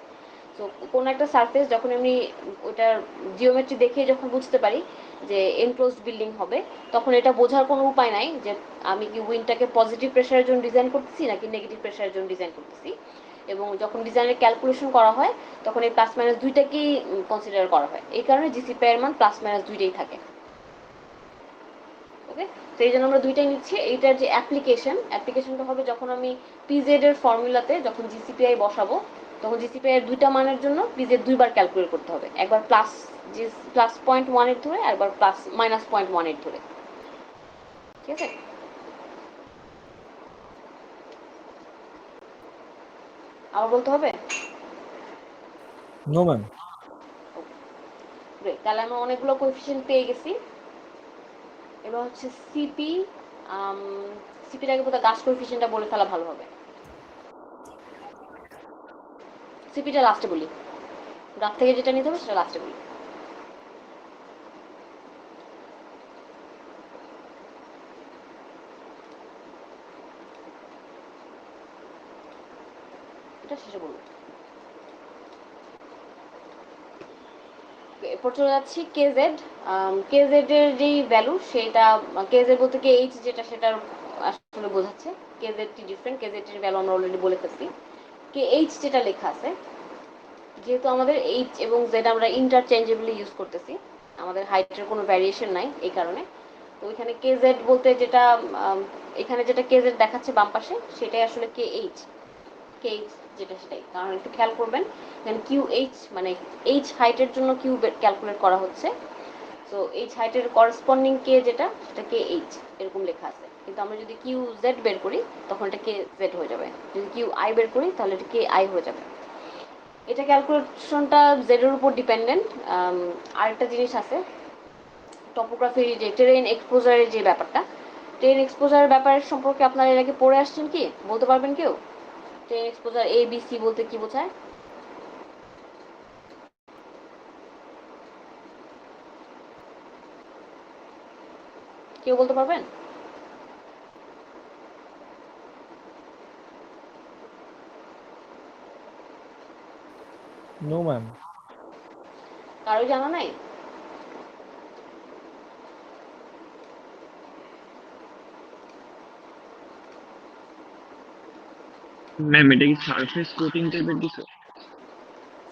তো কোনো একটা সারফেস যখন এমনি ওইটার জিওমেট্রি দেখে যখন বুঝতে পারি যে এনক্লোজড বিল্ডিং হবে, তখন এটা বোঝার কোনো উপায় নাই যে আমি কি উইন্ডটাকে পজিটিভ প্রেশারের জন্য ডিজাইন করতেছি নাকি নেগেটিভ প্রেশারের জন্য ডিজাইন করতেছি। এবং যখন ডিজাইনের ক্যালকুলেশন করা হয় তখন এই প্লাস মাইনাস দুইটাকেই কনসিডার করা হয়, এই কারণে জিসিপি এর মান প্লাস মাইনাস দুইটাই থাকে। ওকে, তো এই জন্য আমরা দুইটাই নিচ্ছি। এইটার যে অ্যাপ্লিকেশনটা হবে যখন আমি পিজেড এর ফর্মুলাতে যখন জিসিপিআই বসাবো, তখন জিসিপিআই এর দুইটা মানের জন্য পিজেড দুইবার ক্যালকুলেট করতে হবে, একবার +0.18 ধরে আর একবার -0.18 ধরে। ঠিক আছে, আবার বলতে হবে? No ma'am. গ্রেট, তাহলে আমরা অনেকগুলো কোএফিসিয়েন্ট পেয়ে গেছি। এবার হচ্ছে সিপি, সিপিটাকে বোধহয় গাছ কোএফিসিয়েন্টটা বলে ফেলা ভালো হবে। সিপিটা লাস্টে বলি, রাত থেকে যেটা নিতে হবে সেটা লাস্টে বলি। এটা শেষে বলবো। এরপর চলে যাচ্ছি কেজেড। কেজেড এর যেই ভ্যালু সেটা, কেজেড বলতে কি এইচ যেটা সেটার আসলে বোঝাচ্ছে, কেজেড টি ডিফারেন্ট, কেজেড এর ভ্যালু আমরা অলরেডি বলে ফেলছি। কে এইচ যেটা লেখা আছে, যেহেতু আমাদের এইচ এবং জেড আমরা ইন্টারচেঞ্জেবলি ইউজ করতেছি, আমাদের হাইটের কোনো ভ্যারিয়েশন নাই এই কারণে, তো ওইখানে কেজেড বলতে যেটা এখানে যেটা কেজেড দেখাচ্ছে বাম পাশে সেটাই আসলে কে এইচ যেটা সেটাই, কারণ একটু খেয়াল করবেন দেন কিউ এইচ মানে এইচ হাইটের জন্য কিউ ক্যালকুলেট করা হচ্ছে। সো এইচ হাইটের করেসপন্ডিং কে যেটা সেটা কে এইচ এরকম লেখা আছে, কিন্তু আমরা যদি কিউ জেড বের করি তখন এটা কে জেড হয়ে যাবে, যদি কিউ আই বের করি তাহলে এটা কে আই হয়ে যাবে। এটা ক্যালকুলেশনটা জেড এর উপর ডিপেন্ডেন্ট। আরেকটা জিনিস আছে, টপোগ্রাফির যে টেরেন এক্সপোজারের যে ব্যাপারটা, টেরেন এক্সপোজারের ব্যাপারের সম্পর্কে আপনারা এর আগে পড়ে আসছেন কি বলতে পারবেন কেউ? Terrain exposure A B C বলতে কি বোঝায়? কেউ বলতে পারবেন? No ma'am. কারো জানা নাই? ম্যাম এটা কি সারফেস কোটিং টাইপের কিছু?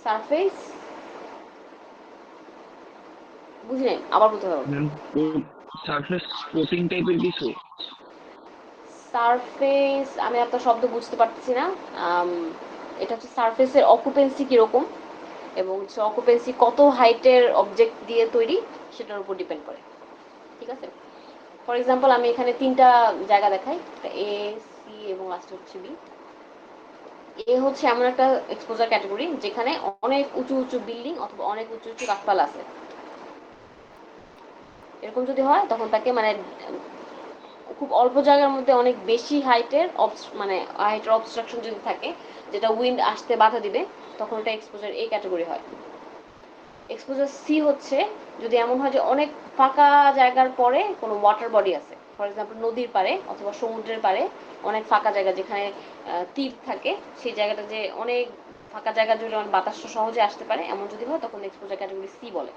সারফেস বুঝি নাই, আবার বলতে হবে। ম্যাম সারফেস কোটিং টাইপের কিছু? সারফেস আমি আপনার শব্দ বুঝতে পারতেছি না। আম, এটা হচ্ছে সারফেসের অকুপেন্সি কিরকম এবং অকুপেন্সি কত হাইটের অবজেক্ট দিয়ে তৈরি সেটার উপর ডিপেন্ড করে। ঠিক আছে, ফর এক্সাম্পল আমি এখানে তিনটা জায়গা দেখাই, এ, সি এবং লাস্ট হচ্ছে বি। এ হচ্ছে এমন একটা এক্সপোজার ক্যাটাগরি যেখানে অনেক উঁচু উঁচু বিল্ডিং অথবা অনেক উঁচু উঁচু গাছপালা আছে। এরকম যদি হয় তখন তাকে মানে খুব অল্প জায়গার মধ্যে অনেক বেশি হাইটের মানে হাইটের অবস্ট্রাকশন যদি থাকে যেটা উইন্ড আসতে বাধা দিবে, তখন এটা এক্সপোজার এই ক্যাটাগরি হয়। এক্সপোজার সি হচ্ছে যদি এমন হয় যে অনেক ফাঁকা জায়গার পরে কোনো ওয়াটার বডি আছে, ফর এক্সাম্পল নদীর পাড়ে অথবা সমুদ্রের পাড়ে অনেক ফাঁকা জায়গা যেখানে তীর থাকে, সেই জায়গাটা যে অনেক ফাঁকা জায়গা জুড়ে অনেক বাতাস সহজে আসতে পারে, এমন যদি হয় তখন এক্সপোজার ক্যাটাগরি সি বলে।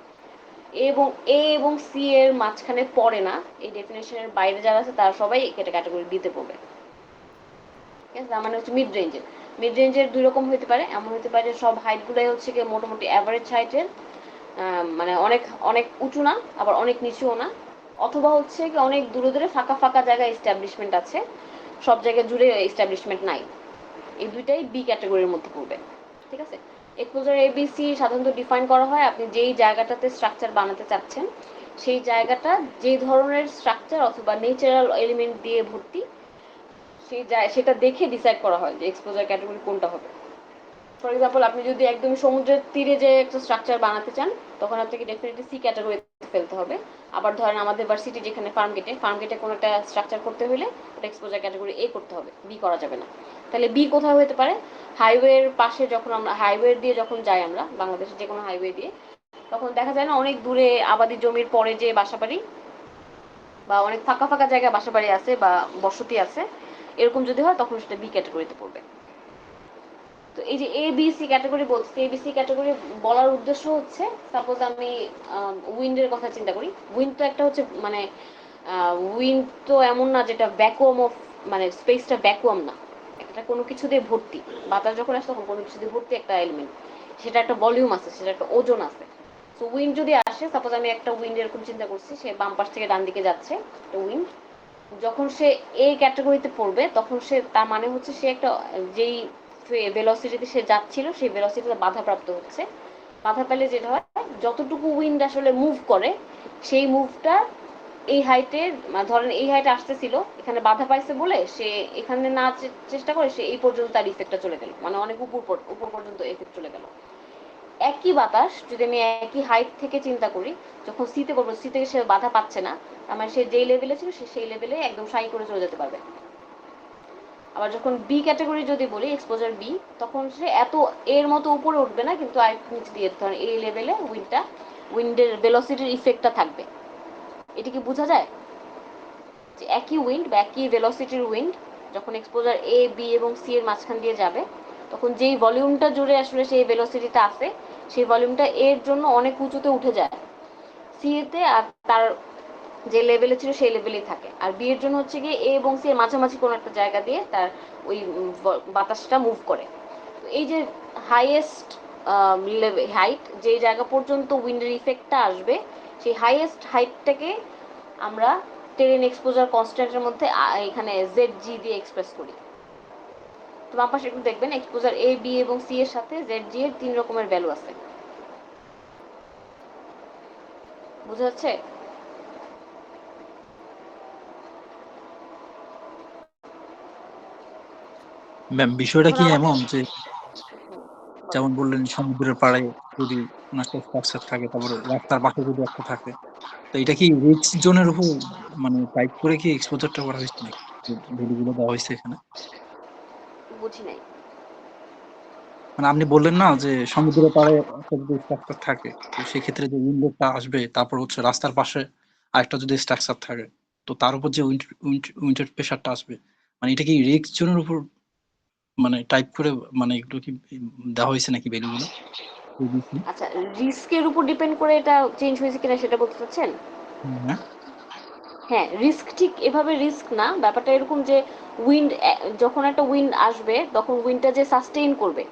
এ এবং সি এর মাঝখানে পড়ে না, এই ডেফিনেশনের বাইরে যারা আছে তারা সবাই এটা ক্যাটাগরি দিতে পড়বে। ঠিক আছে, তার মানে হচ্ছে মিড রেঞ্জের দুই রকম হতে পারে, এমন হতে পারে যে সব হাইট গুলাই হচ্ছে কি মোটামুটি অ্যাভারেজ হাইটের, মানে অনেক অনেক উঁচু না আবার অনেক নিচুও না, অথবা হচ্ছে কি অনেক দূরে দূরে ফাঁকা ফাঁকা জায়গায় এস্টাবলিশমেন্ট আছে, সব জায়গায় জুড়ে এস্টাবলিশমেন্ট নাই। এই দুইটাই বি ক্যাটাগরির মধ্যে পড়বে। ঠিক আছে, এক্সপোজার এবিসি সাধারণত ডিফাইন করা হয় আপনি যেই জায়গাটাতে স্ট্রাকচার বানাতে চাচ্ছেন সেই জায়গাটা যে ধরনের স্ট্রাকচার অথবা নেচারাল এলিমেন্ট দিয়ে ভর্তি সেটা দেখে ডিসাইড করা হয় যে এক্সপোজার ক্যাটাগরি কোনটা হবে। ফর এক্সাম্পল আপনি যদি একদম সমুদ্রের তীরে যে একটা স্ট্রাকচার বানাতে চান তখন আপনাকে ডেফিনেটলি সি ক্যাটাগরিতে ফেলতে হবে। আবার ধরেন আমাদের ভার্সিটি যেখানে ফার্মগেটে কোনো একটা স্ট্রাকচার করতে হলে ওটা এক্সপোজার ক্যাটাগরি এ করতে হবে, বি করা যাবে না। তাহলে বি কোথায় হতে পারে? হাইওয়ের পাশে যখন আমরা হাইওয়ে দিয়ে যখন যাই আমরা বাংলাদেশের যে কোনো হাইওয়ে দিয়ে, তখন দেখা যায় না অনেক দূরে আবাদি জমির পরে যে বাসাবাড়ি বা অনেক ফাঁকা ফাঁকা জায়গায় বাসাবাড়ি আছে বা বসতি আছে, এরকম যদি হয় তখন সেটা বি ক্যাটাগরিতে পড়বে। তো এই যে এ বি সি ক্যাটাগরি বলছি, এ বি সি ক্যাটাগরি বলার উদ্দেশ্য হচ্ছে সাপোজ আমি উইন্ডের কথা চিন্তা করি। উইন্ড তো একটা হচ্ছে মানে উইন্ড তো এমন না যেটা ভ্যাকুয়াম অফ মানে স্পেসটা ভ্যাকুয়াম না, একটা কোনো কিছু দিয়ে ভর্তি, বাতাস যখন আসে তখন কোনো কিছু দিয়ে ভর্তি একটা এলিমেন্ট, সেটা একটা ভলিউম আছে, সেটা একটা ওজন আছে। তো উইন্ড যদি আসে, সাপোজ আমি একটা উইন্ড এরকম চিন্তা করছি, সে বাম পাশ থেকে ডান দিকে যাচ্ছে একটা উইন্ড, যখন সে এই ক্যাটাগরিতে পড়বে তখন সে তার মানে হচ্ছে সে একটা যেই ভেলোসিটিতে সে যাচ্ছিল সেই ভেলোসিটিতে বাধাপ্রাপ্ত হচ্ছে। বাধা পেলে যেটা হয় যতটুকু উইন্ড আসলে মুভ করে সেই মুভটা এই হাইটে ধরেন এই হাইটে আসতেছিল, এখানে বাধা পাইছে বলে সে এখানে না চেষ্টা করে সে এই পর্যন্ত তার ইফেক্টটা চলে গেল, মানে অনেক উপর পর্যন্ত এফেক্ট চলে গেল। একই বাতাস যদি আমি একই হাইট থেকে চিন্তা করি, যখন সিতে করবো সি থেকে সে বাধা পাচ্ছে না, আমার সে যেই লেভেলে ছিল সে সেই লেভেলে একদম সাই করে চলে যেতে পারবে। আবার যখন বি ক্যাটাগরি যদি বলি এক্সপোজার বি, তখন সে এত এর মতো উপরে উঠবে না কিন্তু আরেকটু নিচে দিয়ে ধরেন এই লেভেলে উইন্ডের ভেলোসিটির ইফেক্টটা থাকবে। এটা কি বোঝা যায় যে একই উইন্ড বা একই ভেলোসিটির উইন্ড যখন এক্সপোজার এ বি এবং সি এর মাঝখান দিয়ে যাবে তখন যেই ভলিউমটা জুড়ে আসলে সেই ভেলোসিটিটা আছে সেই ভলিউমটা এর জন্য অনেক উঁচুতে উঠে যায় সি এতে, আর তার যে লেভেলে ছিল সেই লেভেলেই থাকে। আর বি এর জন্য হচ্ছে গিয়ে এ এবং সি এর মাঝামাঝি কোনো একটা জায়গা দিয়ে তার ওই বাতাসটা মুভ করে। তো এই যে হাইয়েস্ট হাইট যে জায়গা পর্যন্ত উইন্ডের ইফেক্টটা আসবে সেই হাইয়েস্ট হাইটটাকে আমরা টেরেন এক্সপোজার কনস্ট্যান্টের মধ্যে এখানে জেড জি দিয়ে এক্সপ্রেস করি। তো বাম পাশে একটু দেখবেন এক্সপোজার এ বি এবং সি এর সাথে জেড জি এর 3 রকমের ভ্যালু আছে, বুঝা যাচ্ছে? ম্যাম বিষয়টা এখন কি আমাকে এমন যে যেমন বললেন সমুদ্রের পাড়ে যদি কোনো একটা স্ট্রাকচার থাকে, তারপরে রাস্তার পাশে যদি একটা থাকে, তো এটা কি রিস্ক জোনের উপর মানে টাইপ করে কি এক্সপোজারটা করা হয়েছে নাকি, ভ্যালুগুলো দেওয়া হয়েছে এখানে? বুঝি নাই। মানে আপনি বললেন না যে সমুদ্রের পাড়ে একটা যদি স্ট্রাকচার থাকে, তো সেক্ষেত্রে যে উইন্ডোটা আসবে, তারপর হচ্ছে রাস্তার পাশে আরেকটা যদি স্ট্রাকচার থাকে, তো তার উপর যে উইন্ডের প্রেশারটা আসবে, মানে এটা কি রিস্ক জোনের উপর মানে টাইপ করে মানে এগুলো কি দেওয়া হয়েছে নাকি ভ্যালুগুলো? আচ্ছা, রিস্কের উপর ডিপেন্ড করে এটা চেঞ্জ হয়েছে কিনা সেটা বলতে চাচ্ছেন? হ্যাঁ। হ্যাঁ, রিস্ক ঠিক এভাবে রিস্ক না, ব্যাপারটা এরকম যে উইন্ড যখন একটা উইন্ড আসবে তখন উইন্ডটা যে সাস্টেইন করবে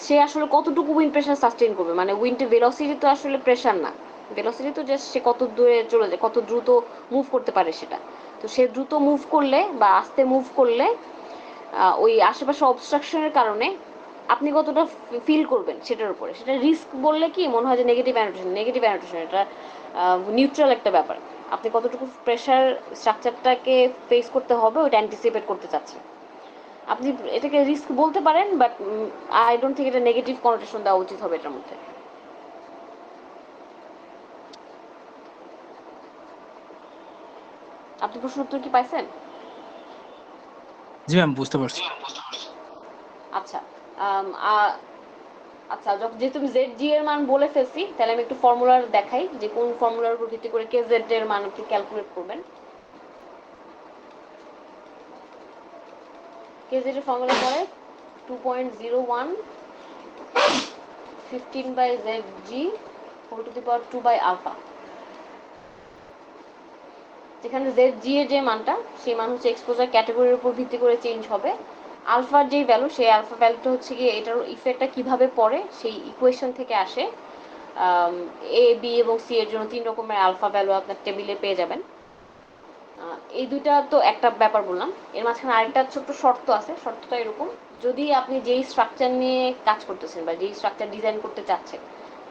সে আসলে কতটুকু উইন্ড প্রেশার সাস্টেইন করবে, মানে উইন্ডের ভেলোসিটি তো আসলে প্রেশার না, ভেলোসিটি তো জাস্ট সে কত দূরে চলে যায়, কত দ্রুত মুভ করতে পারে সেটা। তো সে দ্রুত মুভ করলে বা আস্তে মুভ করলে ওই আশেপাশে অবস্ট্রাকশনের কারণে আপনি কতটা ফিল করবেন সেটার উপরে। সেটা রিস্ক বললে কি মনে হয় যে নেগেটিভ অ্যানোটেশন, এটা নিউট্রাল একটা ব্যাপার। আপনি কতটুকু প্রেশার স্ট্রাকচারটাকে ফেস করতে হবে ওইটা অ্যান্টিসিপেট করতে চাচ্ছেন। আপনি এটাকে রিস্ক বলতে পারেন, বাট আই ডোন্ট থিঙ্ক এটা নেগেটিভ কনোটেশন দেওয়া উচিত হবে এটার মধ্যে। আপনি প্রশ্ন উত্তর কি পাইছেন? জি ম্যাম, বুঝতে পারছি। আচ্ছা, আচ্ছা, যেহেতু আমি জেড এর মান বলে ফেলছি, তাহলে আমি একটু ফর্মুলার দেখাই যে কোন ফর্মুলার উপর ভিত্তি করে কে জেড এর মান আপনি ক্যালকুলেট করবেন। কে জেড এর ফর্মুলা পড়ে 2.01 15 by zg whole to the power 2 by alpha। যেখানে zg এর যে মানটা, সেই মান হচ্ছে এক্সপোজার ক্যাটাগরির উপর ভিত্তি করে চেঞ্জ হবে। আলফার যেই ভ্যালু, সেই আলফা ভ্যালুটা হচ্ছে গিয়ে এটার ইফেক্টটা কিভাবে পড়ে সেই ইকুয়েশন থেকে আসে। এ বি এবং সি এর জন্য 3 রকমের আলফা ভ্যালু আপনার টেবিলে পেয়ে যাবেন। এই দুইটা তো একটা ব্যাপার বললাম, এর মাঝখানে আরেকটা ছোট্ট শর্ত আছে। শর্তটা এরকম, যদি আপনি যেই স্ট্রাকচার নিয়ে কাজ করতেছেন বা যেই স্ট্রাকচার ডিজাইন করতে চাচ্ছেন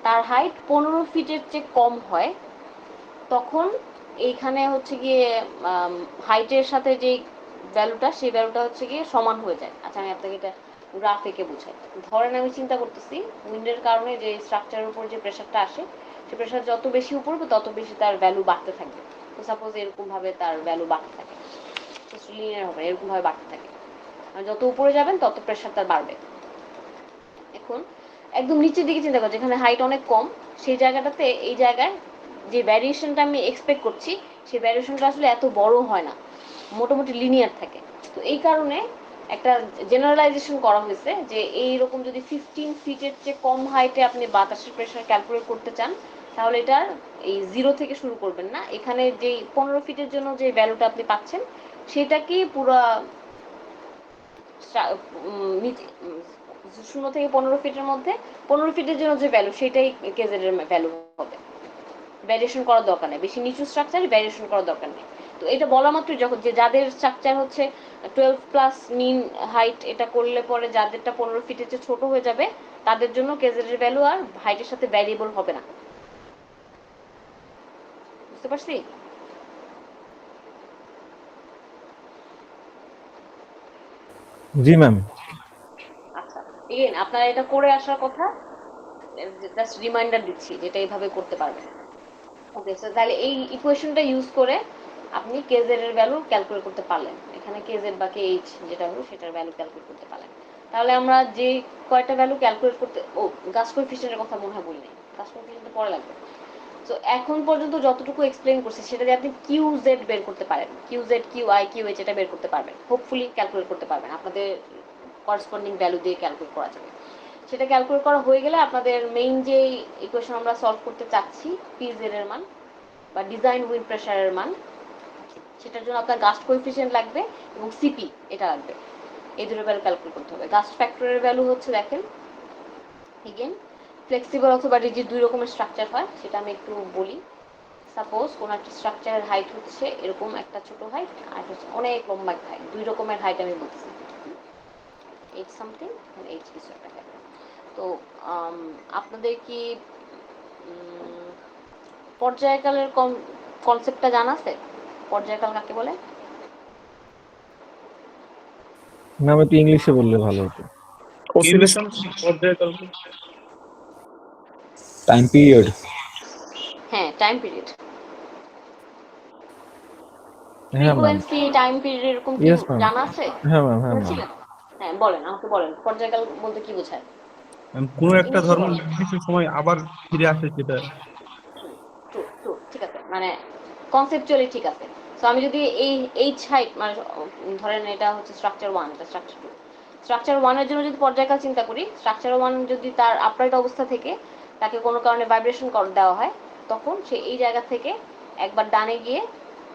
তার হাইট 15 ফিটের চেয়ে কম হয়, তখন এইখানে হচ্ছে গিয়ে হাইটের সাথে যে ভ্যালুটা, সেই ভ্যালুটা হচ্ছে গিয়ে সমান হয়ে যায়। আচ্ছা, আমি আপনাকে এটা গ্রাফ এঁকে বুঝাই। ধরেন আমি চিন্তা করতেছি উইন্ডের কারণে যে স্ট্রাকচারের উপর যে প্রেশারটা আসে, সে প্রেশার যত বেশি উপর হবে তত বেশি তার ভ্যালু বাড়তে থাকবে। তো সাপোজ এরকম ভাবে তার ভ্যালু বাড়তে থাকে, লিনিয়ার হবে, এরকম ভাবে বাড়তে থাকে। আর যত উপরে যাবেন তত প্রেশার তার বাড়বে। এখন একদম নিচের দিকে চিন্তা করো, যেখানে হাইট অনেক কম, সেই জায়গাটাতে এই জায়গায় যে ভ্যারিয়েশনটা আমি এক্সপেক্ট করছি, সেই ভ্যারিয়েশনটা আসলে এত বড় হয় না, মোটামুটি লিনিয়ার থাকে। তো এই কারণে একটা জেনারেলাইজেশন করা হয়েছে যে এইরকম যদি 15 ফিটের চেয়ে কম হাইটে আপনি বাতাসের প্রেশার ক্যালকুলেট করতে চান, তাহলে এটার এই 0 থেকে শুরু করবেন না। এখানে যেই 15 ফিটের জন্য যে ভ্যালুটা আপনি পাচ্ছেন, সেটাকেই পুরো 0 থেকে 15 ফিটের মধ্যে 15 ফিটের জন্য যে ভ্যালু, সেটাই কেজেড এর ভ্যালু হবে। ভ্যারিয়েশন করার দরকার নেই, বেশি নিচু স্ট্রাকচারে ভ্যারিয়েশন করার দরকার নেই। তো এটা বলা মাত্রই, যখন যে যাদের স্ট্রাকচার হচ্ছে 12 প্লাস মিন হাইট, এটা করলে পরে যাদেরটা 15 ফিটের চেয়ে ছোট হয়ে যাবে, তাদের জন্য কেজেড এর ভ্যালু আর হাইটের সাথে ভ্যারিয়েবল হবে না। বুঝতে পারছি? জি ম্যাম। আচ্ছা, এগেইন আপনারা এটা করে আসার কথা, জাস্ট রিমাইন্ডার দিচ্ছি যেটা এইভাবে করতে পারবেন। ওকে, সো তাহলে এই ইকুয়েশনটা ইউজ করে আপনি কেজেড এর ভ্যালু ক্যালকুলেট করতে পারলেন। এখানে কেজেড বা কেএইচ যেটা হলো সেটার ভ্যালু ক্যালকুলেট করতে পারলেন। তাহলে আমরা যে কয়টা ভ্যালু ক্যালকুলেট করতে, গাস কোএফিসিয়েন্টের কথা মনে হয় বলি নাই, গাস কোএফিসিয়েন্টটা পরে লাগবে। তো এখন পর্যন্ত যতটুকু এক্সপ্লেইন করছি সেটা দিয়ে আপনি কিউ জেড বের করতে পারেন, Q Z, Q I, Q H, এটা বের করতে পারবেন, হোপফুলি ক্যালকুলেট করতে পারবেন। আপনাদের করেসপন্ডিং ভ্যালু দিয়ে ক্যালকুলেট করা যাবে। সেটা ক্যালকুলেট করা হয়ে গেলে আপনাদের মেইন যে ইকুয়েশন আমরা সলভ করতে চাচ্ছি, পি জেড এর মান বা ডিজাইন উইন্ড প্রেশারের মান, সেটার জন্য আপনার গাস্ট কোএফিসিয়েন্ট লাগবে এবং সিপি এটা লাগবে। এই দুটো ভ্যালু ক্যালকুলেট করতে হবে। গাস্ট ফ্যাক্টরের ভ্যালু হচ্ছে, দেখেন এগেন, ফ্লেক্সিবল অথবা রিজিড দুই রকমের স্ট্রাকচার হয়, সেটা আমি একটু বলি। সাপোজ কোনো একটা স্ট্রাকচারের হাইট হচ্ছে এরকম একটা ছোট হাইট, আর হচ্ছে অনেক লম্বা একটা হাইট, দুই রকমের হাইট আমি বলতেছি, এইচ সামথিং এইচ কিছু একটা হাইট। তো আপনাদের কি পর্যায়কালের কনসেপ্টটা জানা আছে? পর্যায়কাল কাকে বলে? ম্যাম একটু ইংলিশে বললে ভালো হতো। অসিলেশন পর্যায়কাল। Time period. হ্যাঁ, টাইম পিরিয়ড, হ্যাঁ ম্যাম। ফ্রিকোয়েন্সি, টাইম পিরিয়ড, এরকম কি ইয়েস ম্যাম। জানা আছে? হ্যাঁ ম্যাম, হ্যাঁ ম্যাম। বুঝছিলেন? হ্যাঁ, বলেন, আমাকে বলেন পর্যায়কাল বলতে কি বোঝায়। কোনো একটা ইংলিশে ধর্ম বলেন। নির্দিষ্ট সময় আবার ফিরে আসে সেটা। ট্রু, ট্রু, ঠিক আছে, মানে কনসেপচুয়ালি ঠিক আছে। সো আমি যদি এই এইচ হাইট, মানে ধরেন এটা হচ্ছে স্ট্রাকচার 1, এটা স্ট্রাকচার 2। স্ট্রাকচার 1 এর জন্য যদি পর্যায়কাল চিন্তা করি, স্ট্রাকচার 1 যদি তার আপরাইট অবস্থা থেকে তাকে কোনো কারণে ভাইব্রেশন দেওয়া হয়, তখন সে এই জায়গা থেকে একবার ডানে গিয়ে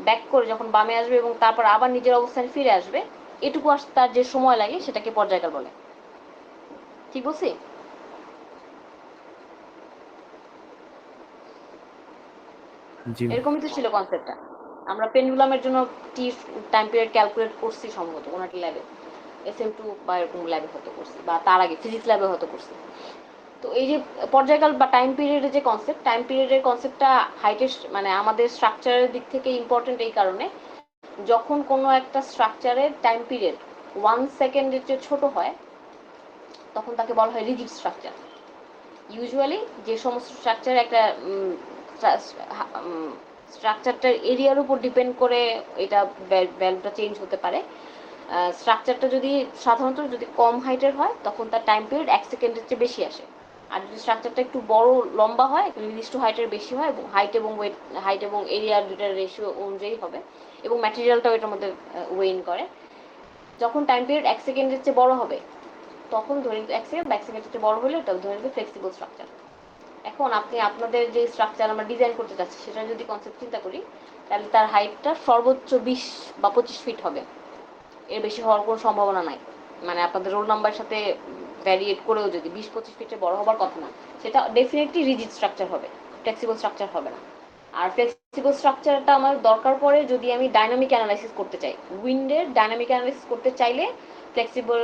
ব্যাক করে যখন বামে আসবে এবং তারপর আবার নিজের অবস্থানে ফিরে আসবে, এটুকু তার যে সময় লাগে সেটাকে পর্যায়কাল বলে। ঠিক বলছি? জি। এরকমই তো ছিল কনসেপ্টটা। আমরা পেন্ডুলামের জন্য টি টাইম পিরিয়ড ক্যালকুলেট করছি সম্ভবত কোনো একটা ল্যাবে, SM2 বা এরকম ল্যাবে হয়তো করছি, বা তার আগে ফিজিক্স ল্যাবে হয়তো করছি। তো এই যে পর্যায়কাল বা টাইম পিরিয়ডের যে কনসেপ্ট, টাইম পিরিয়ডের কনসেপ্টটা হাইটের মানে আমাদের স্ট্রাকচারের দিক থেকে ইম্পর্টেন্ট এই কারণে, যখন কোনো একটা স্ট্রাকচারের টাইম পিরিয়ড 1 সেকেন্ডের চেয়ে ছোট হয় তখন তাকে বলা হয় রিজিড স্ট্রাকচার। ইউজুয়ালি যে সমস্ত স্ট্রাকচার একটা স্ট্রাকচারটার এরিয়ার উপর ডিপেন্ড করে এটা ভ্যালুটা চেঞ্জ হতে পারে। স্ট্রাকচারটা যদি সাধারণত যদি কম হাইটের হয় তখন তার টাইম পিরিয়ড 1 সেকেন্ডের চেয়ে বেশি আসে। আর যদি স্ট্রাকচারটা একটু বড় লম্বা হয়, নির্দিষ্ট হাইটের বেশি হয়, এবং হাইট এবং এরিয়ার দুটার রেশিও অনুযায়ী হবে, এবং ম্যাটেরিয়ালটাও এটার মধ্যে ওয়েইন করে। যখন টাইম পিরিয়ড 1 সেকেন্ডের চেয়ে বড় হবে তখন ধরে 1 সেকেন্ড বা 1 সেকেন্ডের চেয়ে বড় হলে ওটা ধরে নিতে ফ্লেক্সিবল স্ট্রাকচার। এখন আপনি আপনাদের যে স্ট্রাকচার আমরা ডিজাইন করতে চাচ্ছি সেটা যদি কনসেপ্ট চিন্তা করি, তাহলে তার হাইটটা সর্বোচ্চ 20 বা 25 ফিট হবে, এর বেশি হওয়ার কোনো সম্ভাবনা নাই। মানে আপনাদের রোল নাম্বারের সাথে ভ্যারিয়েট করেও যদি 20-25 ফিটে বড় হবার কথা না, সেটা ডেফিনেটলি রিজিড স্ট্রাকচার হবে, ফ্লেক্সিবল স্ট্রাকচার হবে না। আর ফ্লেক্সিবল স্ট্রাকচারটা আমার দরকার পড়ে যদি আমি ডাইনামিক অ্যানালাইসিস করতে চাই। উইন্ডের ডাইনামিক অ্যানালাইসিস করতে চাইলে ফ্লেক্সিবল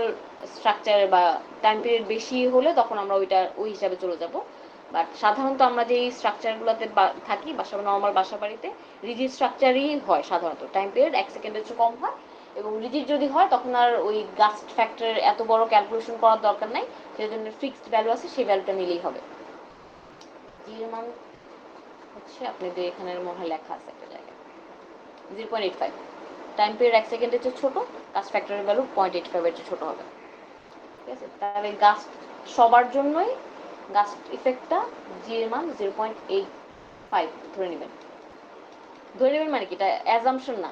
স্ট্রাকচার বা টাইম পিরিয়ড বেশি হলে তখন আমরা ওই হিসাবে চলে যাব। বাট সাধারণত আমরা যে স্ট্রাকচারগুলোতে থাকি নর্মাল বাসা বাড়িতে, রিজিড স্ট্রাকচারই হয় সাধারণত, টাইম পিরিয়ড 1 সেকেন্ডের চেয়ে কম হয়। এবং রিজিড যদি হয় তখন আর ওই গাস্ট ফ্যাক্টরের এত বড় ক্যালকুলেশন করার দরকার নাই, সেই জন্য ফিক্সড ভ্যালু আছে, সেই ভ্যালুটা নিলেই হবে। জির মান হচ্ছে আপনাদের এখানে মনে হয় লেখা আছে একটা জায়গায় 0.85। টাইম পিরিয়ড 1 সেকেন্ডের চেয়ে ছোট, গাস্ট ফ্যাক্টরের ভ্যালু 0.85 এর চেয়ে ছোট হবে। ঠিক আছে, তাহলে গাস্ট সবার জন্যই গাস্ট ইফেক্টটা জি এর মান 0.85 ধরে নেবেন। ধরে নেবেন মানে কি, এটা অ্যাজাম্পশন না,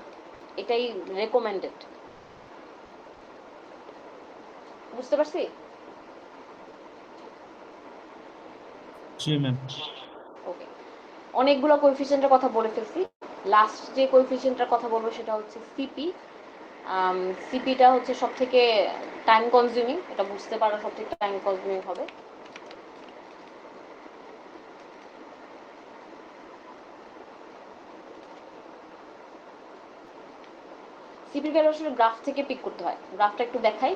এটাই রেকমেন্ডেড। বুঝতে পারছি? জি ম্যাম। ওকে, অনেকগুলো কোএফিসিয়েন্টের কথা বলে ফেলছি। লাস্ট যে কোএফিসিয়েন্টটার কথা বলবো সেটা হচ্ছে সিপি। সিপিটা হচ্ছে সব থেকে টাইম কনজিউমিং, এটা বুঝতে পারা সব থেকে টাইম কনজিউমিং হবে। সিপির ভ্যালু আসলে গ্রাফ থেকে পিক করতে হয়। গ্রাফটা একটু দেখাই,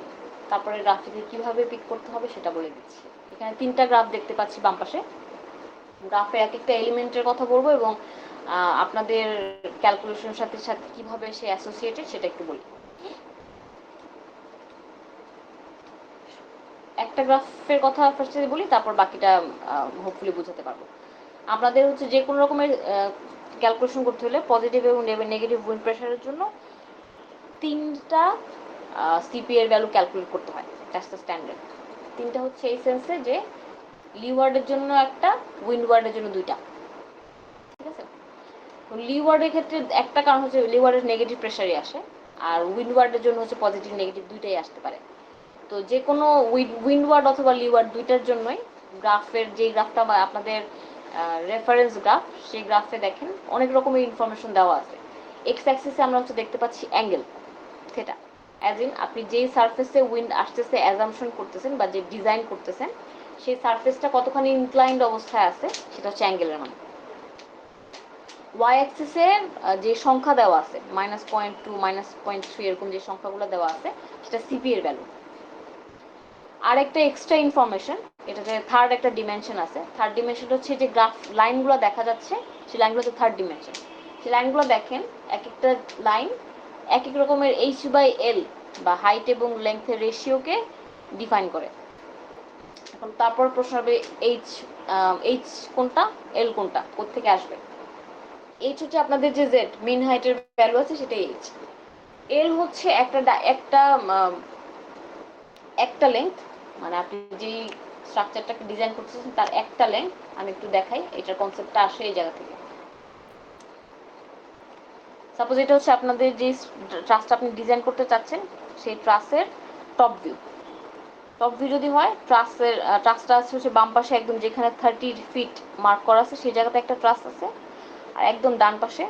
তারপরে গ্রাফ থেকে কিভাবে পিক করতে হবে সেটা বলে দিচ্ছি। এখানে 3টা গ্রাফ দেখতে পাচ্ছি বাম পাশে। গ্রাফে এক একটা এলিমেন্টের কথা বলবো এবং আপনাদের ক্যালকুলেশনের সাথে সাথে কিভাবে সে অ্যাসোসিয়েটেড সেটা একটু বলি। একটা গ্রাফের কথা ফার্স্টে বলি, তারপর বাকিটা হোপফুলি বুঝাতে পারবো। আপনাদের হচ্ছে যে কোনো রকমের ক্যালকুলেশন করতে হলে পজিটিভ এবং নেগেটিভ উইন্ড প্রেশারের জন্য 3টা সিপি এর ভ্যালু ক্যালকুলেট করতে হয়, দ্যাটস দ্য স্ট্যান্ডার্ড। 3টা হচ্ছে এই সেন্সে যে লিওয়ার্ডের জন্য একটা, উইন্ডওয়ার্ডের জন্য 2টা। ঠিক আছে, লিওয়ার্ডের ক্ষেত্রে একটা কারণ হচ্ছে লিওয়ার্ডের নেগেটিভ প্রেশারই আসে, আর উইন্ডওয়ার্ডের জন্য হচ্ছে পজিটিভ নেগেটিভ দুইটাই আসতে পারে। তো যে কোনো উইন্ডওয়ার্ড অথবা লিওয়ার্ড দুইটার জন্যই গ্রাফের যে গ্রাফটা বা আপনাদের রেফারেন্স গ্রাফ, সেই গ্রাফে দেখেন অনেক রকমের ইনফরমেশন দেওয়া আছে। এক্স অ্যাক্সিসে আমরা হচ্ছে দেখতে পাচ্ছি অ্যাঙ্গেল থিটা, অ্যাজ ইন আপনি যেই সারফেসে উইন্ড আসতেছে অ্যাজাম্পশন করতেছেন বা যে ডিজাইন করতেছেন সেই সারফেসটা কতখানি ইনক্লাইন্ড অবস্থায় আছে সেটা হচ্ছে অ্যাঙ্গেলের মান। ওয়াই অ্যাক্সিসে যে সংখ্যা দেওয়া আছে -0.2 -0.3 এরকম যে সংখ্যাগুলো দেওয়া আছে সেটা সিপি এর ভ্যালু। আর একটা এক্সট্রা ইনফরমেশন, এটাতে থার্ড একটা ডিমেনশন আছে। থার্ড ডিমেনশন হচ্ছে যে গ্রাফ লাইনগুলো দেখা যাচ্ছে, সেই লাইনগুলো হচ্ছে থার্ড ডিমেনশন। সেই লাইনগুলো দেখেন এক একটা লাইন এক এক রকমের h/l বা হাইট এবং লেংথের রেশিওকে ডিফাইন করে। এখন তারপর প্রশ্ন হবে এইচ কোনটা, এল কোনটা, কোত্থেকে আসবে। এইচ হচ্ছে আপনাদের যে জেড মিন হাইটের ভ্যালু আছে সেটা এইচ। এল হচ্ছে একটা লেংথ, মানে আপনি যেই স্ট্রাকচারটাকে ডিজাইন করতেছেন তার একটা লেংথ। আমি একটু দেখাই, এটার কনসেপ্টটা আসে এই জায়গা থেকে। সাপোজ এটা হচ্ছে আপনাদের যে ট্রাসটা আপনি ডিজাইন করতে চাচ্ছেন সেই ট্রাসের টপ ভিউ। টপ ভিউ যদি হয় ট্রাসটা আছে হচ্ছে বাম পাশে একদম যেখানে 30 ফিট মার্ক করা আছে সেই জায়গাতে একটা ট্রাস আছে, আর একদম ডান পাশে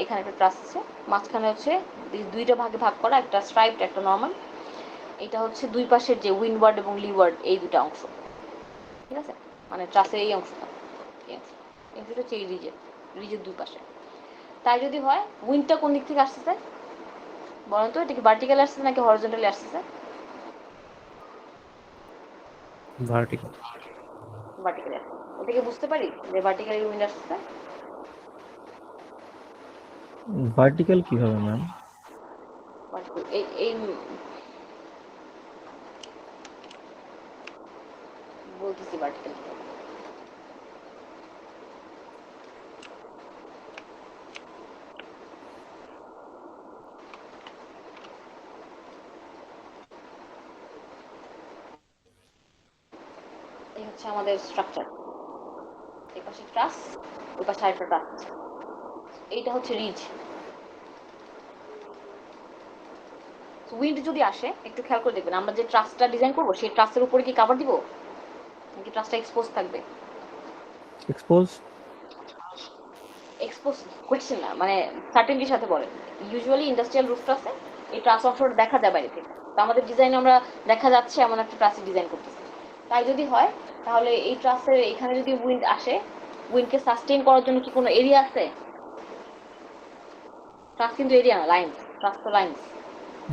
এখানে একটা ট্রাস আছে। মাঝখানে হচ্ছে দুইটা ভাগে ভাগ করা, একটা স্ট্রাইপড একটা নর্মাল। এটা হচ্ছে দুই পাশের যে উইন্ডওয়ার্ড এবং লিওয়ার্ড এই দুটো অংশ। ঠিক আছে, মানে ট্রাসের এই অংশটা, এই অংশটা হচ্ছে এই রিজের দুই পাশে। তাই যদি হয় উইন্ডটা কোন দিক থেকে আসতেছে বলেন তো, এটা কি ভার্টিক্যাল আসছে নাকি হরিজন্টালি আসতেছে? ভার্টিক্যাল। ভার্টিক্যালি আসছে। এটা কি বুঝতে পারি যে ভার্টিক্যালি উইন্ড আসতেছে? ভার্টিক্যাল কিভাবে ম্যাম? এই এই বলতেছি ভার্টিক্যাল। এই হচ্ছে আমাদের স্ট্রাকচার। এই পাশে ট্রাস, ওই পাশে আরেকটা ট্রাস। এইটা হচ্ছে রিজ। উইন্ড যদি আসে একটু খেয়াল করে দেখবেন, আমরা যে ট্রাসটা ডিজাইন করবো সেই ট্রাসের উপরে কি কভার দিব নাকি ট্রাসটা এক্সপোজ থাকবে? এক্সপোজ। এক্সপোজ কোয়েশ্চেন না, মানে সার্টেনটির সাথে বলেন। ইউজুয়ালি ইন্ডাস্ট্রিয়াল রুফ ট্রাসে এই ট্রাস অংশটা দেখা যায় বাইরে থেকে, তো আমাদের ডিজাইনে আমরা দেখা যাচ্ছে এমন একটা ট্রাসে ডিজাইন করতেছি। তাই যদি হয় তাহলে এই ট্রাসের এখানে যদি উইন্ড আসে, উইন্ডকে সাস্টেইন করার জন্য কি কোনো এরিয়া আছে? ট্রাস কিন্তু এরিয়া না, লাইন। ট্রাস তো লাইন, জি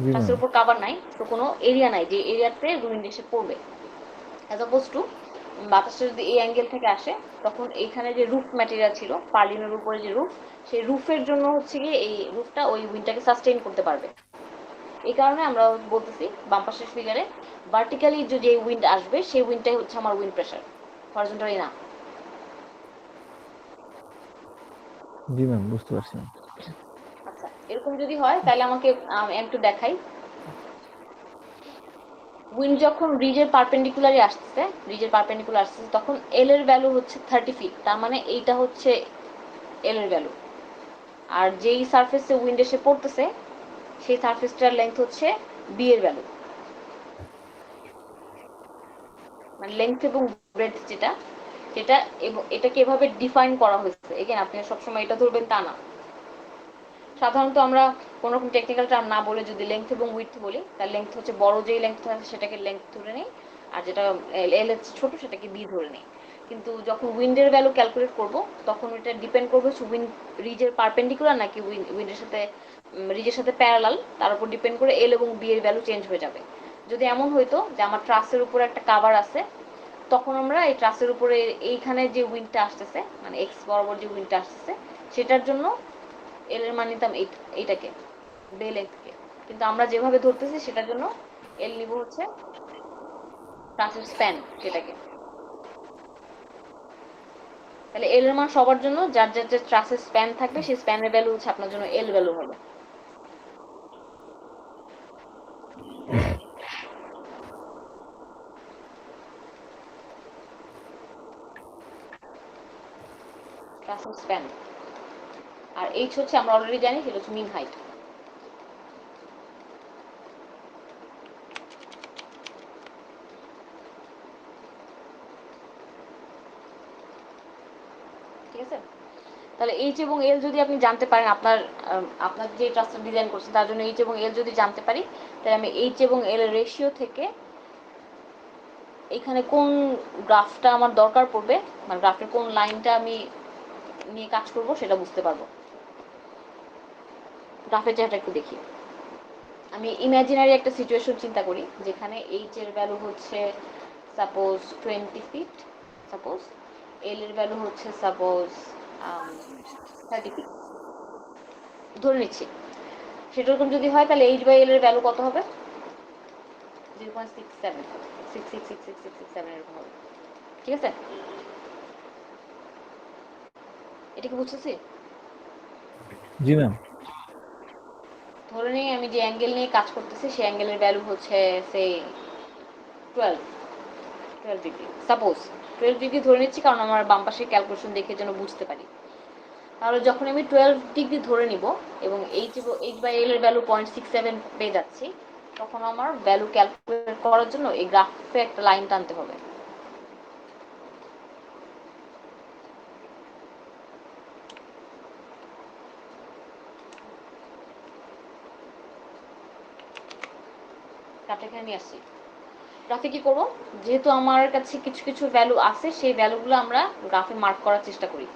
ম্যাম। ট্রাসের উপর কাভার নাই, তো কোনো এরিয়া নাই যে এরিয়াতে উইন্ড এসে পড়বে। অ্যাজ অপোজ টু বাতাসটা যদি এই অ্যাঙ্গেল থেকে আসে, তখন এইখানে যে রুফ ম্যাটেরিয়াল ছিল পার্লিনের উপরে যে রুফ, সেই রুফের জন্য হচ্ছে গিয়ে এই রুফটা ওই উইন্ডটাকে সাস্টেইন করতে পারবে। এই কারণে আমরা বলতেছি বাম পাশের ফিগারে ভার্টিক্যালি যে উইন্ড আসবে সেই উইন্ডটাই হচ্ছে আমার উইন্ড প্রেশার, হরিজন্টালি না। জি ম্যাম, বুঝতে পারছি ম্যাম। আচ্ছা, এরকম যদি হয় তাহলে আমাকে একটু দেখাই। উইন্ড যখন রিজের পারপেন্ডিকুলারই আসছে, তখন এল এর ভ্যালু হচ্ছে 30 ফিট, তার মানে এইটা হচ্ছে এল এর ভ্যালু। আর যেই সারফেসে উইন্ড এসে পড়তেছে সেই সারফেসটার লেন্থ হচ্ছে বি এর ভ্যালু। মানে লেন্থ এবং ব্রেডথ যেটা, সেটা এটাকে এভাবে ডিফাইন করা হয়েছে। এগেন আপনি সবসময় এটা ধরবেন তা না। সাধারণত আমরা কোনো রকম টেকনিক্যাল টার্ম না বলে যদি লেন্থ এবং উইডথ বলি, তার লেন্থ হচ্ছে বড় যেই লেন্থ আছে সেটাকে লেন্থ ধরে নেই, আর যেটা এল হচ্ছে ছোট সেটাকে বি ধরে নেই। কিন্তু যখন উইন্ডের ভ্যালু ক্যালকুলেট করব তখন এটা ডিপেন্ড করবে উইন্ড রিজের পারপেন্ডিকুলার নাকি উইন্ডের সাথে রিজের সাথে প্যারালাল, তার উপর ডিপেন্ড করে এল এবং বি এর ভ্যালু চেঞ্জ হয়ে যাবে। যদি এমন হইতো যে আমার ট্রাসের উপরে একটা কাভার আছে, তখন আমরা এই ট্রাসের উপরে এইখানে যে উইন্ডটা আসতেছে, মানে এক্স বরাবর যে উইন্ডটা আসতেছে, সেটার জন্য এল এর মান নিতাম এইটাকে, বে লেন্থকে। কিন্তু আমরা যেভাবে ধরতেছি সেটার জন্য এল নিব হচ্ছে ট্রাসের স্প্যান, সেটাকে। তাহলে এল এর মান সবার জন্য যার যার যে ট্রাসের স্প্যান থাকবে সেই স্প্যানের ভ্যালু হচ্ছে আপনার জন্য এল ভ্যালু হবে। ট্রাসের স্প্যান। আর এইচ হচ্ছে আমরা অলরেডি জানি, সেটা হচ্ছে মিন হাইট। ঠিক আছে? তাহলে এইচ এবং এল যদি আপনি জানতে পারেন, আপনার যে ট্রাসটা ডিজাইন করছেন তার জন্য এইচ এবং এল যদি জানতে পারি, তাহলে আমি এইচ এবং এল এর রেশিও থেকে এখানে কোন গ্রাফটা আমার দরকার পড়বে, মানে গ্রাফের কোন লাইনটা আমি নিয়ে কাজ করব সেটা বুঝতে পারবো। গ্রাফের জায়গাটা একটু দেখি। আমি ইমাজিনারি একটা সিচুয়েশন চিন্তা করি যেখানে এইচ এর ভ্যালু হচ্ছে সাপোজ 20 ফিট, সাপোজ এল এর ভ্যালু হচ্ছে সাপোজ 30 ফিট ধরে নিচ্ছি। সেরকম যদি হয় তাহলে এইচ বাই এল এর ভ্যালু কত হবে? 0.67, 66666667 এরকম হবে। ঠিক আছে? এটা কি বুঝতেছি? জি ম্যাম। ধরে নিই আমি যে অ্যাঙ্গেল নিয়ে কাজ করতেছি সেই অ্যাঙ্গেলের ভ্যালু হচ্ছে সে 12 ডিগ্রি, সাপোজ 12 ডিগ্রি ধরে নিচ্ছি, কারণ আমার বাম পাশে ক্যালকুলেশন দেখে যেন বুঝতে পারি। তাহলে যখন আমি 12 ডিগ্রি ধরে নিব এবং এইচ বাই এল এর ভ্যালু 0.67 পেয়ে যাচ্ছি, তখন আমার ভ্যালু ক্যালকুলেট করার জন্য এই গ্রাফে একটা লাইন টানতে হবে। গ্রাফটা এখানে নিয়ে আসছি। গ্রাফে কি করবো, যেহেতু আমার কাছে কিছু কিছু ভ্যালু আছে সেই ভ্যালুগুলো আমরা গ্রাফে মার্ক করার চেষ্টা করি।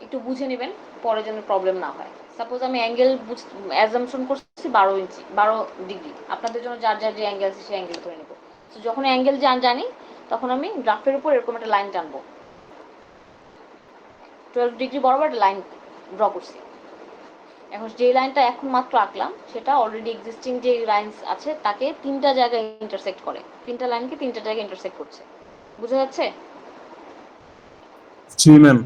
একটু বুঝে নেবেন পরে যেন প্রবলেম না হয়। সাপোজ আমি অ্যাঙ্গেল অ্যাজাম্পশন করছি 12 ইঞ্চি 12 ডিগ্রি, আপনাদের জন্য যার যার যে অ্যাঙ্গেল আছে সেই অ্যাঙ্গেল ধরে নেব। তো যখন অ্যাঙ্গেল জানি তখন আমি গ্রাফের উপর এরকম একটা লাইন টানবো, 12 ডিগ্রি বরাবর একটা লাইন ড্র করছি। এখন যে লাইনটা এখন মাত্র আঁকলাম সেটা অলরেডি এক্সিস্টিং যে লাইন আছে তাকে 3টা জায়গায় ইন্টারসেক্ট করে, 3টা লাইনকে 3টা জায়গায় ইন্টারসেক্ট করছে। বুঝা যাচ্ছে? জি ম্যাম।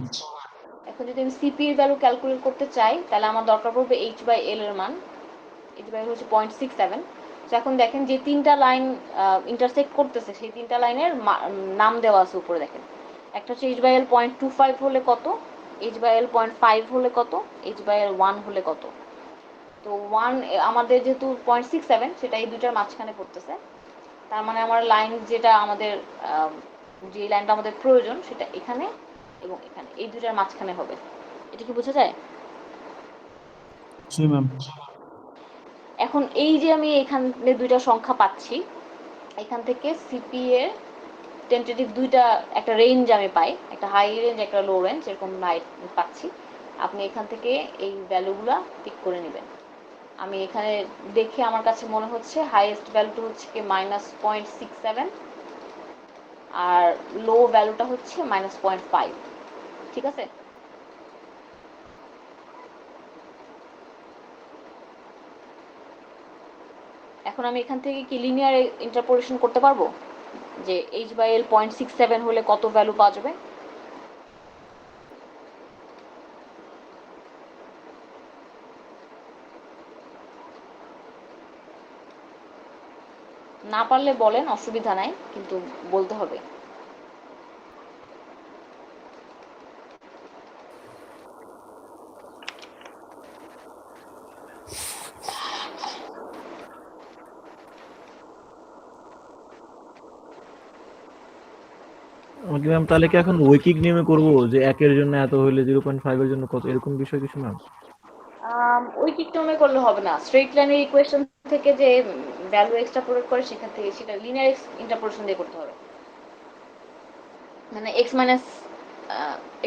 এখন যদি আমি সিপি এর ভ্যালু ক্যালকুলেট করতে চাই তাহলে আমার দরকার পড়বে h/l এর মান। h/l হচ্ছে 0.67। তো এখন দেখেন যে 3টা লাইন ইন্টারসেক্ট করতেছে সেই 3টা লাইনের নাম দেওয়া আছে উপরে দেখেন। একটা হচ্ছে h/l 0.25 হলে কত, h/l 0.5 হলে কত, h/l 1 হলে কত। তো 1 আমাদের যেহেতু 0.67 সেটা এই দুইটার মাঝখানে পড়তেছে, তার মানে আমার লাইন যেটা আমাদের যে লাইনটা আমাদের প্রয়োজন সেটা এখানে এবং এখানে এই দুইটার মাঝখানে হবে। এটা কি বোঝা যায়? জি ম্যাম। এখন এই যে আমি এখানে দুইটা সংখ্যা পাচ্ছি, এখান থেকে সিপি এর টেন্টেটিভ দুইটা একটা রেঞ্জ আমি পাই, একটা হাই রেঞ্জ একটা লো রেঞ্জ এরকম পাচ্ছি। আপনি এখান থেকে এই ভ্যালুগুলা পিক করে নেবেন। আমি এখানে দেখে আমার কাছে মনে হচ্ছে হাইয়েস্ট ভ্যালুটা হচ্ছে কি -0.67 আর লো ভ্যালুটা হচ্ছে -0.5। ঠিক আছে? এখন আমি এখান থেকে কি লিনিয়ার ইন্টারপোলেশন করতে পারবো যে h/l 0.67 হলে কত ভ্যালু পাওয়া যাবে? না পারলে বলেন, অসুবিধা নাই, কিন্তু বলতে হবে। আমাকে ম্যাম তাহলে কি এখন ঐকিক নিয়মে করব যে 1 এর জন্য এত হইলে 0.5 এর জন্য কত, এরকম বিষয় কিছু ম্যাম? ঐকিক নিয়মে করলে হবে না, স্ট্রেট লাইনের ইকুয়েশন থেকে যে ভ্যালু এক্সট্রাপোলেট করে সেখান থেকে সেটা লিনিয়ার ইন্টারপোলেশন দিয়ে করতে হবে। মানে x minus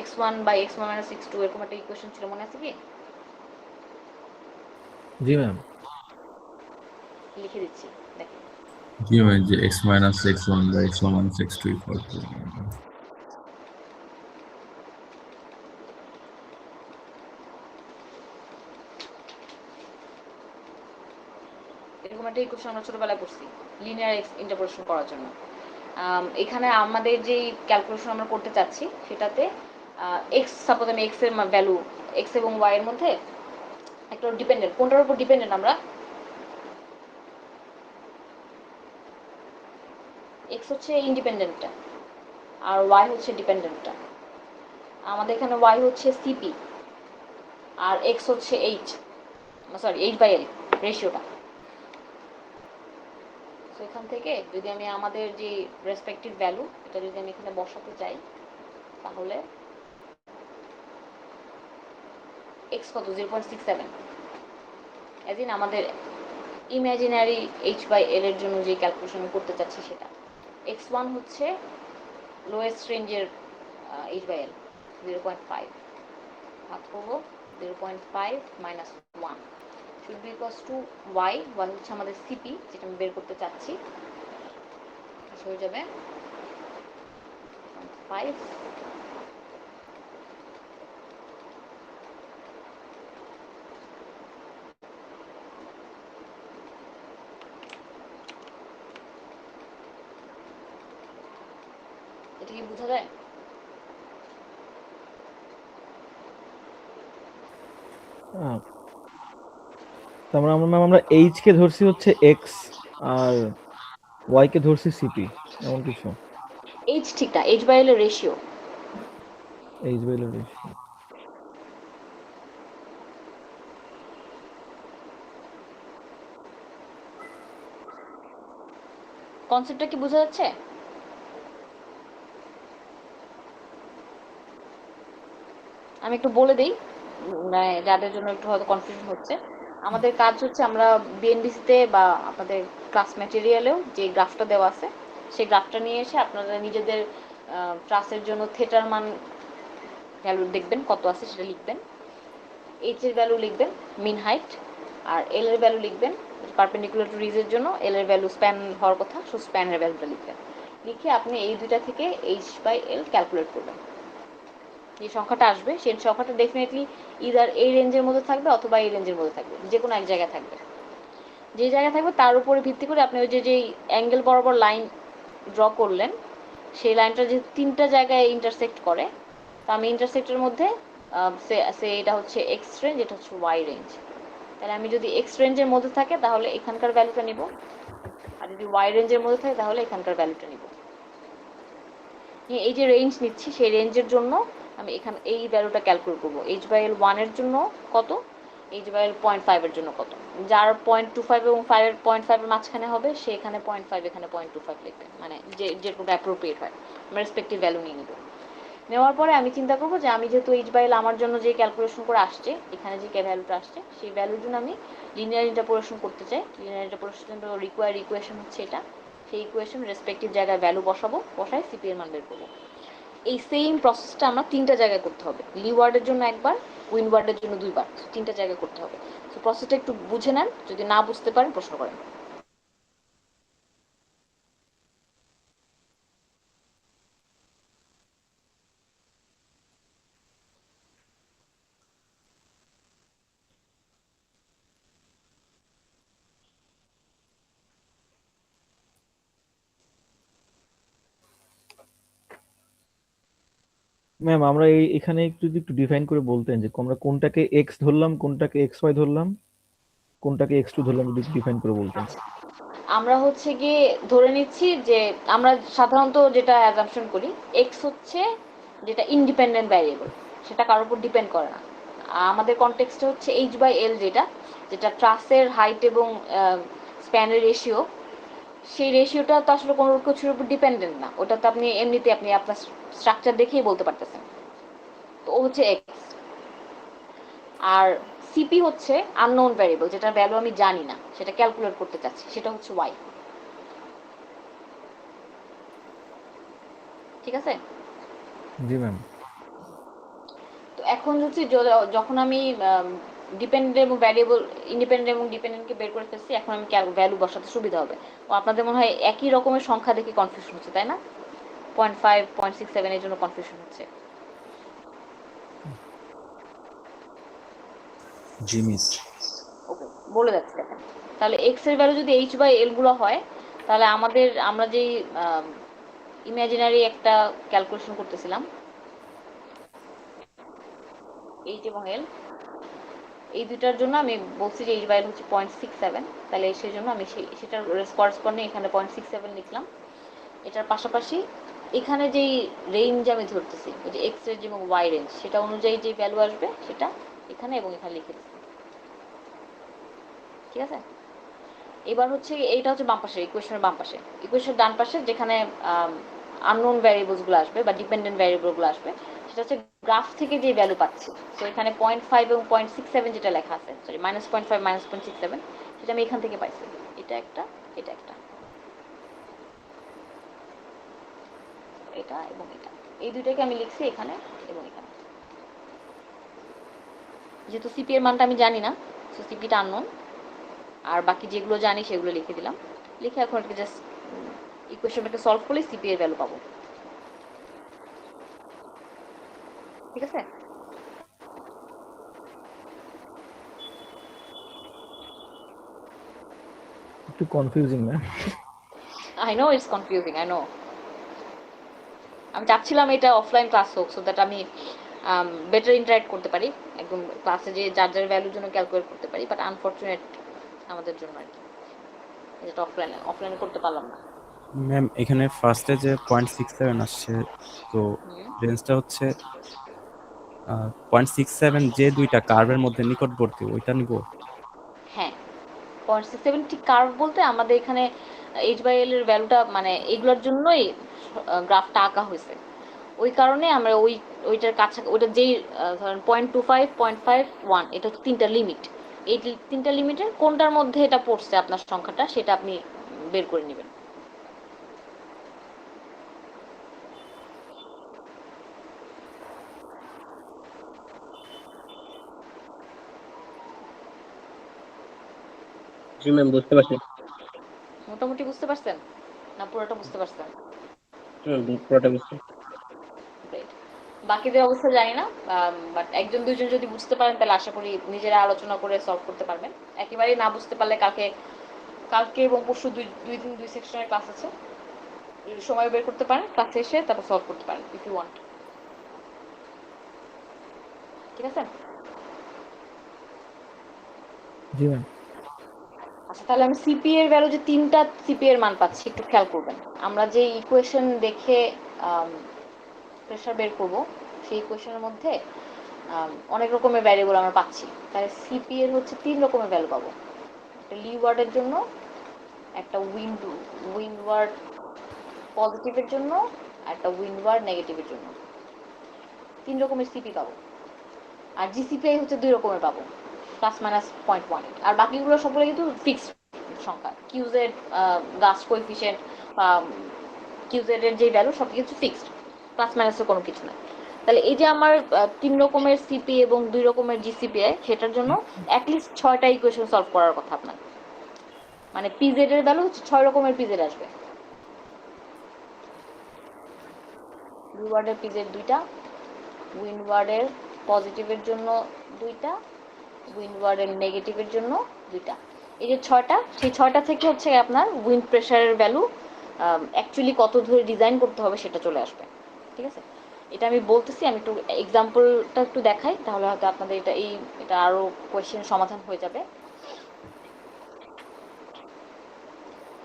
x1 by x1 minus x2 এরকম একটা ইকুয়েশন ছিল, মনে আছে কি? জি ম্যাম। লিখে দিচ্ছি দেখেন। জি ম্যাম, যে x minus x1 by x1 minus x2 equal to এরকম একটা ইকুয়েশন আমরা ছোটবেলায় পড়ছি লিনিয়ার ইন্টারপোলেশন করার জন্য। এখানে আমাদের যে ক্যালকুলেশন আমরা করতে চাচ্ছি সেটাতে এক্স, সাপোজ আমি এক্স এর ভ্যালু এক্স এবং ওয়াই এর মধ্যে একটা ডিপেন্ডেন্ট, কোনটার উপর ডিপেন্ডেন্ট আমরা? এক্স হচ্ছে ইন্ডিপেন্ডেন্টটা আর ওয়াই হচ্ছে ডিপেন্ডেন্টটা। আমাদের এখানে ওয়াই হচ্ছে সিপি আর এক্স হচ্ছে h/l রেশিওটা। তো এখান থেকে যদি আমি আমাদের যে রেসপেক্টিভ ভ্যালু এটা যদি আমি এখানে বসাতে চাই তাহলে এক্স কত 0.67, এজ ইন আমাদের ইমাজিনারি h/l এর জন্য যে ক্যালকুলেশন করতে চাচ্ছি সেটা। x1 হচ্ছে লোয়েস্ট রেঞ্জের h/l 0.5, ভাগ করবো 0.5 minus 1 should be equals to y হচ্ছে আমাদের সিপি যেটা আমি বের করতে চাচ্ছি, হয়ে যাবে 5। এটা কি বোঝা যায়? তারপরে আমরা এইচ কে ধরছি হচ্ছে এক্স আর ওয়াই কে ধরছি সিপি, এমন কিছু? h ঠিক না, h/l এর ratio. H by L ratio. কনসেপ্টটা কি বোঝা যাচ্ছে? আমি একটু বলে দিই, মানে যাদের জন্য একটু হয়তো কনফিউশন হচ্ছে। আমাদের কাজ হচ্ছে আমরা বিএনডিসিতে বা আপনাদের ক্লাস ম্যাটেরিয়ালেও যে গ্রাফটা দেওয়া আছে সেই গ্রাফটা নিয়ে এসে আপনারা নিজেদের ট্রাসের জন্য থেটার মান ভ্যালু দেখবেন কত আছে সেটা লিখবেন, এইচ এর ভ্যালু লিখবেন মিন হাইট, আর এল এর ভ্যালু লিখবেন পারপেন্ডিকুলার টু রিজের জন্য এল এর ভ্যালু স্প্যান হওয়ার কথা, সো স্প্যানের ভ্যালুটা লিখবেন। লিখে আপনি এই দুইটা থেকে এইচ বাই এল ক্যালকুলেট করবেন। যে সংখ্যাটা আসবে সেই সংখ্যাটা ডেফিনেটলি ইদার এই রেঞ্জের মধ্যে থাকবে অথবা এই রেঞ্জের মধ্যে থাকবে, যে কোনো এক জায়গায় থাকবে। যে জায়গায় থাকবে তার উপরে ভিত্তি করে আপনি ওই যে যেই অ্যাঙ্গেল বরাবর লাইন ড্র করলেন, সেই লাইনটা যে তিনটা জায়গায় ইন্টারসেক্ট করে, তো আমি ইন্টারসেক্টের মধ্যে সে এটা হচ্ছে এক্স রেঞ্জ, এটা হচ্ছে ওয়াই রেঞ্জ। তাহলে আমি যদি এক্স রেঞ্জের মধ্যে থাকে তাহলে এখানকার ভ্যালুটা নিব, আর যদি ওয়াই রেঞ্জের মধ্যে থাকে তাহলে এখানকার ভ্যালুটা নিব। এই যে রেঞ্জ নিচ্ছি সেই রেঞ্জের জন্য আমি এখানে এই ভ্যালুটা ক্যালকুলেট করবো। এইচ বাই এল 1 এর জন্য কত, এইচ বাই এল 0.5 এর জন্য কত। যার 0.25 এবং 0.5 এর মাঝখানে হবে সে এখানে 0.5 এখানে 0.25 লিখবে, মানে যেটুকু অ্যাপ্রোপ্রিয়েট হয় আমরা রেসপেক্টিভ ভ্যালু নিয়ে নিব। নেওয়ার পরে আমি চিন্তা করবো যে আমি যেহেতু এইচ বাই এল আমার জন্য যে ক্যালকুলেশন করে আসছে, এখানে যে ভ্যালুটা আসছে সেই ভ্যালুর জন্য আমি লিনিয়ার ইন্টারপোলেশন করতে চাই। লিনিয়ার ইন্টারপোলেশনের জন্য রিকোয়ার্ড ইকুয়েশন হচ্ছে এটা। সেই ইকুয়েশন রেসপেক্টিভ জায়গায় ভ্যালু বসাবো, বসাই সিপি এর মান বের করবো। এই সেম প্রসেসটা আমরা তিনটা জায়গায় করতে হবে, লিওয়ার্ডের জন্য একবার, উইন্ডওয়ার্ডের জন্য দুইবার, তিনটা জায়গায় করতে হবে। তো প্রসেসটা একটু বুঝে নেন, যদি না বুঝতে পারেন প্রশ্ন করেন। ম্যাম আমরা এখানে যদি একটু ডিফাইন করে বলতেন যে আমরা কোনটাকে এক্স ধরলাম, কোনটাকে এক্স ওয়াই ধরলাম, কোনটাকে এক্স টু ধরলাম, যদি ডিফাইন করে বলতেন। আমরা হচ্ছে গিয়ে ধরে নিচ্ছি যে আমরা সাধারণত যেটা অ্যাজাম্পশন করি, এক্স হচ্ছে যেটা ইন্ডিপেন্ডেন্ট ভ্যারিয়েবল, সেটা কারোর উপর ডিপেন্ড করে না। আমাদের কনটেক্সটে হচ্ছে এইচ বাই এল, যেটা যেটা ট্রাসের হাইট এবং স্প্যানের রেশিও, সেই রেশিওটা তো আসলে কোনো কিছুর উপর ডিপেন্ডেন্ট না, ওটা তো আপনি এমনিতে আপনি আপনার স্ট্রাকচার দেখেই বলতে পারতেছেন। তো ও হচ্ছে এক্স। আর সিপি হচ্ছে আননোন ভ্যারিয়েবল, যেটার ভ্যালু আমি জানি না, সেটা ক্যালকুলেট করতে চাচ্ছি, সেটা হচ্ছে ওয়াই। ঠিক আছে? জি ম্যাম। তো এখন হচ্ছে যখন আমি ডিপেন্ডেন্ট এবং ভ্যারিয়েবল, ইন্ডিপেন্ডেন্ট এবং ডিপেন্ডেন্টকে বের করে ফেলছি, এখন আমি ভ্যালু বসাতে সুবিধা হবে। ও আপনাদের মনে হয় একই রকমের সংখ্যা দেখে কনফিউশন হচ্ছে, তাই না? 0.5 0.67 এর জন্য কনফিউশন হচ্ছে। জি মিস। ওকে, বলে যাচ্ছি দেখেন। তাহলে এক্স এর ভ্যালু যদি এইচ বাই এল গুলো হয়, তাহলে আমরা যেই ইমাজিনারি একটা ক্যালকুলেশন করতেছিলাম, এইচ এবং এল, এই দুইটার জন্য আমি বলছি যে এইচ বাই এল হচ্ছে 0.67, তাহলে সেই জন্য আমি সেটার করেসপন্ডিং এখানে 0.67 লিখলাম। এটার পাশাপাশি এখানে যেই রেঞ্জ আমি ধরতেছি, ওই যে এক্স রেঞ্জ এবং ওয়াই রেঞ্জ, সেটা অনুযায়ী যে ভ্যালু আসবে সেটা এখানে এবং এখানে লিখে দিচ্ছি। ঠিক আছে? এবার হচ্ছে এইটা হচ্ছে বাম পাশে, ইকুয়েশনের বাম পাশে। ইকুয়েশনের ডান পাশে যেখানে আননোন ভ্যারিয়েবলস গুলো আসবে বা ডিপেন্ডেন্ট ভ্যারিয়েবল গুলো আসবে, সেটা হচ্ছে গ্রাফ থেকে যে ভ্যালু পাচ্ছি। তো এখানে 0.5 এবং 0.67 যেটা লেখা আছে, সরি -0.5 -0.67, সেটা আমি এখান থেকে পাইছি। এটা একটা, এটা একটা, এটা এবং এটা, এই দুইটাকে আমি লিখছি এখানে এবং এখানে। যেহেতু সিপি এর মানটা আমি জানি না, সো সিপিটা আননোন, আর বাকি যেগুলো জানি সেগুলো লিখে দিলাম। লিখে এখন এটাকে জাস্ট ইকুয়েশনটাকে সলভ করলে সিপি এর ভ্যালু পাবো। ঠিক আছে? একটু confusing ma'am. I know it's confusing, I know. আমি চাচ্ছিলাম এটা অফলাইন ক্লাস হোক, সো দ্যাট আমি বেটার ইন্টারাক্ট করতে পারি, একদম ক্লাসে যে যার যার ভ্যালুর জন্য ক্যালকুলেট করতে পারি, বাট আনফরচুনেট আমাদের জন্য আর কি, যেটা অফলাইনে করতে পারলাম না। ম্যাম এখানে ফার্স্টে যে 0.67 আসছে, তো রেঞ্জটা হচ্ছে 0.67 যে দুইটা কার্ভের মধ্যে নিকটবর্তী ওইটা নিব। হ্যাঁ, 0.67 ঠিক কার্ভ বলতে আমাদের এখানে এইচ বাই এল এর ভ্যালুটা, মানে এগুলোর জন্যই গ্রাফটা আঁকা হয়েছে। ওই কারণে আমরা ওইটার কাছে, ওইটা যেই ধরেন 0.25 0.5 1, এটা হচ্ছে তিনটা লিমিট। এই তিনটা লিমিটের কোনটার মধ্যে এটা পড়ছে আপনার সংখ্যাটা, সেটা আপনি বের করে নেবেন। জি ম্যাম, বুঝতে পারছি। মোটামুটি বুঝতে পারছেন না পুরোটা বুঝতে পারছেন? পুরোটা বুঝছি। Great. বাকিদের অবস্থা জানি না, বাট একজন দুইজন যদি বুঝতে পারেন তাহলে আশা করি নিজেরা আলোচনা করে সলভ করতে পারবেন। একেবারেই না বুঝতে পারলে কালকে এবং পরশু দুই দিন 2 সেকশনের ক্লাস আছে, সময় বের করতে পারেন, ক্লাসে এসে তারপর সলভ করতে পারেন ইফ ইউ ওয়ান্ট। ঠিক আছে? জি ম্যাম। আচ্ছা, তাহলে আমি সিপি এর ভ্যালু যে 3টা সিপি এর মান পাচ্ছি একটু খেয়াল করবেন। আমরা যে ইকুয়েশন দেখে প্রেসার বের করব সেই ইকুয়েশনের মধ্যে অনেক রকমের ভ্যারিয়েবল আমরা পাচ্ছি। তাহলে সিপি এর হচ্ছে 3 রকমের ভ্যালু পাবো। একটা লিওয়ার্ডের জন্য, একটা উইন্ডওয়ার্ড পজিটিভের জন্য, আর একটা উইন্ডওয়ার্ড নেগেটিভের জন্য। 3 রকমের সিপি পাবো। আর জিসিপিআই হচ্ছে 2 রকমের পাবো, ±0.1। আর বাকিগুলো সবগুলো কিন্তু ফিক্সড সংখ্যা। কিউজেড, গাস কোএফিসিয়েন্ট বা কিউজেড এর যে ভ্যালু সব কিছু ফিক্সড, প্লাস মাইনাসের কোনো কিছু না। তাহলে এই যে আমার 3 রকমের সিপি এবং 2 রকমের জিসিপিআই, সেটার জন্য অ্যাটলিস্ট 6টা ইকুয়েশন সলভ করার কথা আপনার। মানে পিজেড এর ভ্যালু হচ্ছে 6 রকমের পিজেড আসবে। লিওয়ার্ডের পিজেড 2টা, উইন্ডওয়ার্ডের পজিটিভের জন্য 2টা, উইন্ডওয়ার্ডের নেগেটিভের জন্য 2টা। এই যে 6টা, সেই 6টা থেকে হচ্ছে আপনার উইন্ড প্রেসারের ভ্যালু অ্যাকচুয়ালি কত ধরে ডিজাইন করতে হবে সেটা চলে আসবে। ঠিক আছে? এটা আমি বলতেছি, আমি একটু এক্সাম্পলটা একটু দেখাই, তাহলে হয়তো আপনাদের এটা আরো কোয়েশ্চেন সমাধান হয়ে যাবে।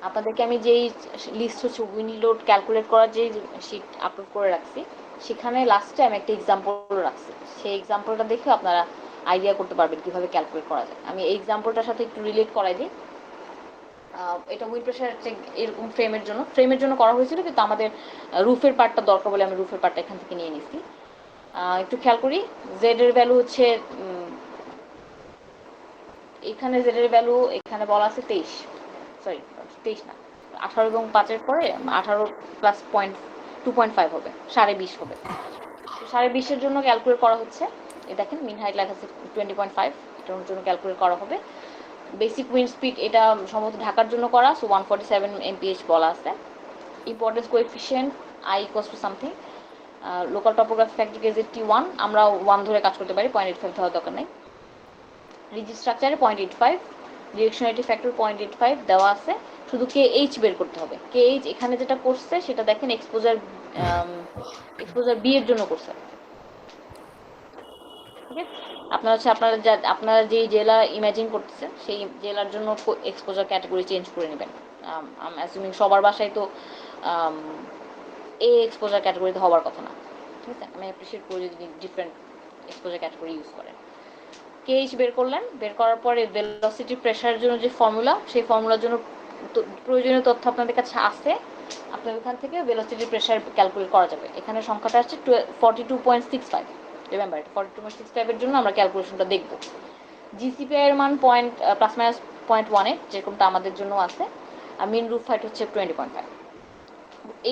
আপনাদেরকে আমি যেই লিস্ট হচ্ছে উইন্ড লোড ক্যালকুলেট করার যে শিট আপলোড করে রাখছি, সেখানে লাস্টে আমি একটা এক্সাম্পল রাখছি। সেই এক্সাম্পলটা দেখে আপনারা আইডিয়া করতে পারবেন কিভাবে ক্যালকুলেট করা যায়। আমি এই এক্সাম্পলটার সাথে একটু রিলেট করাই দিই। এটা উইন্ড প্রেশার এরকম ফ্রেমের জন্য করা হয়েছিল, কিন্তু আমাদের রুফের পার্টটা দরকার বলে আমি রুফের পার্টটা এখান থেকে নিয়ে নিছি। একটু খেয়াল করি, জেড এর ভ্যালু হচ্ছে এখানে জেড এর ভ্যালু এখানে বলা আছে 23, সরি 23 না, 18 এবং 5-এর পরে 18 প্লাস 2.5 হবে, 20.5 হবে। 20.5-এর জন্য ক্যালকুলেট করা হচ্ছে। এই দেখেন মিন হাইট লেখা আছে 20.5, এটার জন্য ক্যালকুলেট করা হবে। বেসিক উইন্ড স্পিড এটা সম্ভবত ঢাকার জন্য করা, সো 147 mph বলা আছে। Importance coefficient i equals to something. Local topography factor কেজে T1, আমরা 1 ধরে কাজ করতে পারি, 0.85 ধরার দরকার নেই। রিজিড স্ট্রাকচারে 0.85, ডিরেকশনালিটি ফ্যাক্টর 0.85 দেওয়া আছে। শুধু KH বের করতে হবে। KH এখানে যেটা করছে সেটা দেখেন এক্সপোজার বি এর জন্য করছে। ঠিক আছে? আপনারা যেই জেলা ইমাজিন করতেছেন সেই জেলার জন্য এক্সপোজার ক্যাটাগরি চেঞ্জ করে নেবেন। আই অ্যাসুমিং সবার বাসায় তো এই এক্সপোজার ক্যাটাগরিতে হওয়ার কথা না। ঠিক আছে? আমি অ্যাপ্রিশিয়েট করি যদি ডিফারেন্ট এক্সপোজার ক্যাটাগরি ইউজ করেন। KH বের করলেন, বের করার পরে ভেলোসিটি প্রেসারের জন্য যে ফর্মুলা, সেই ফর্মুলার জন্য প্রয়োজনীয় তথ্য আপনাদের কাছে আছে। আপনার ওখান থেকে ভেলোসিটি প্রেসার ক্যালকুলেট করা যাবে। এখানে সংখ্যাটা আসছে 42.65। রিমেম্বার, 42.65 এর জন্য আমরা ক্যালকুলেশনটা দেখব। জিসিপিআই এর মান ±0.18, যেরকমটা আমাদের জন্য আছে। আর মিন রুফ হাইট হচ্ছে 20.5।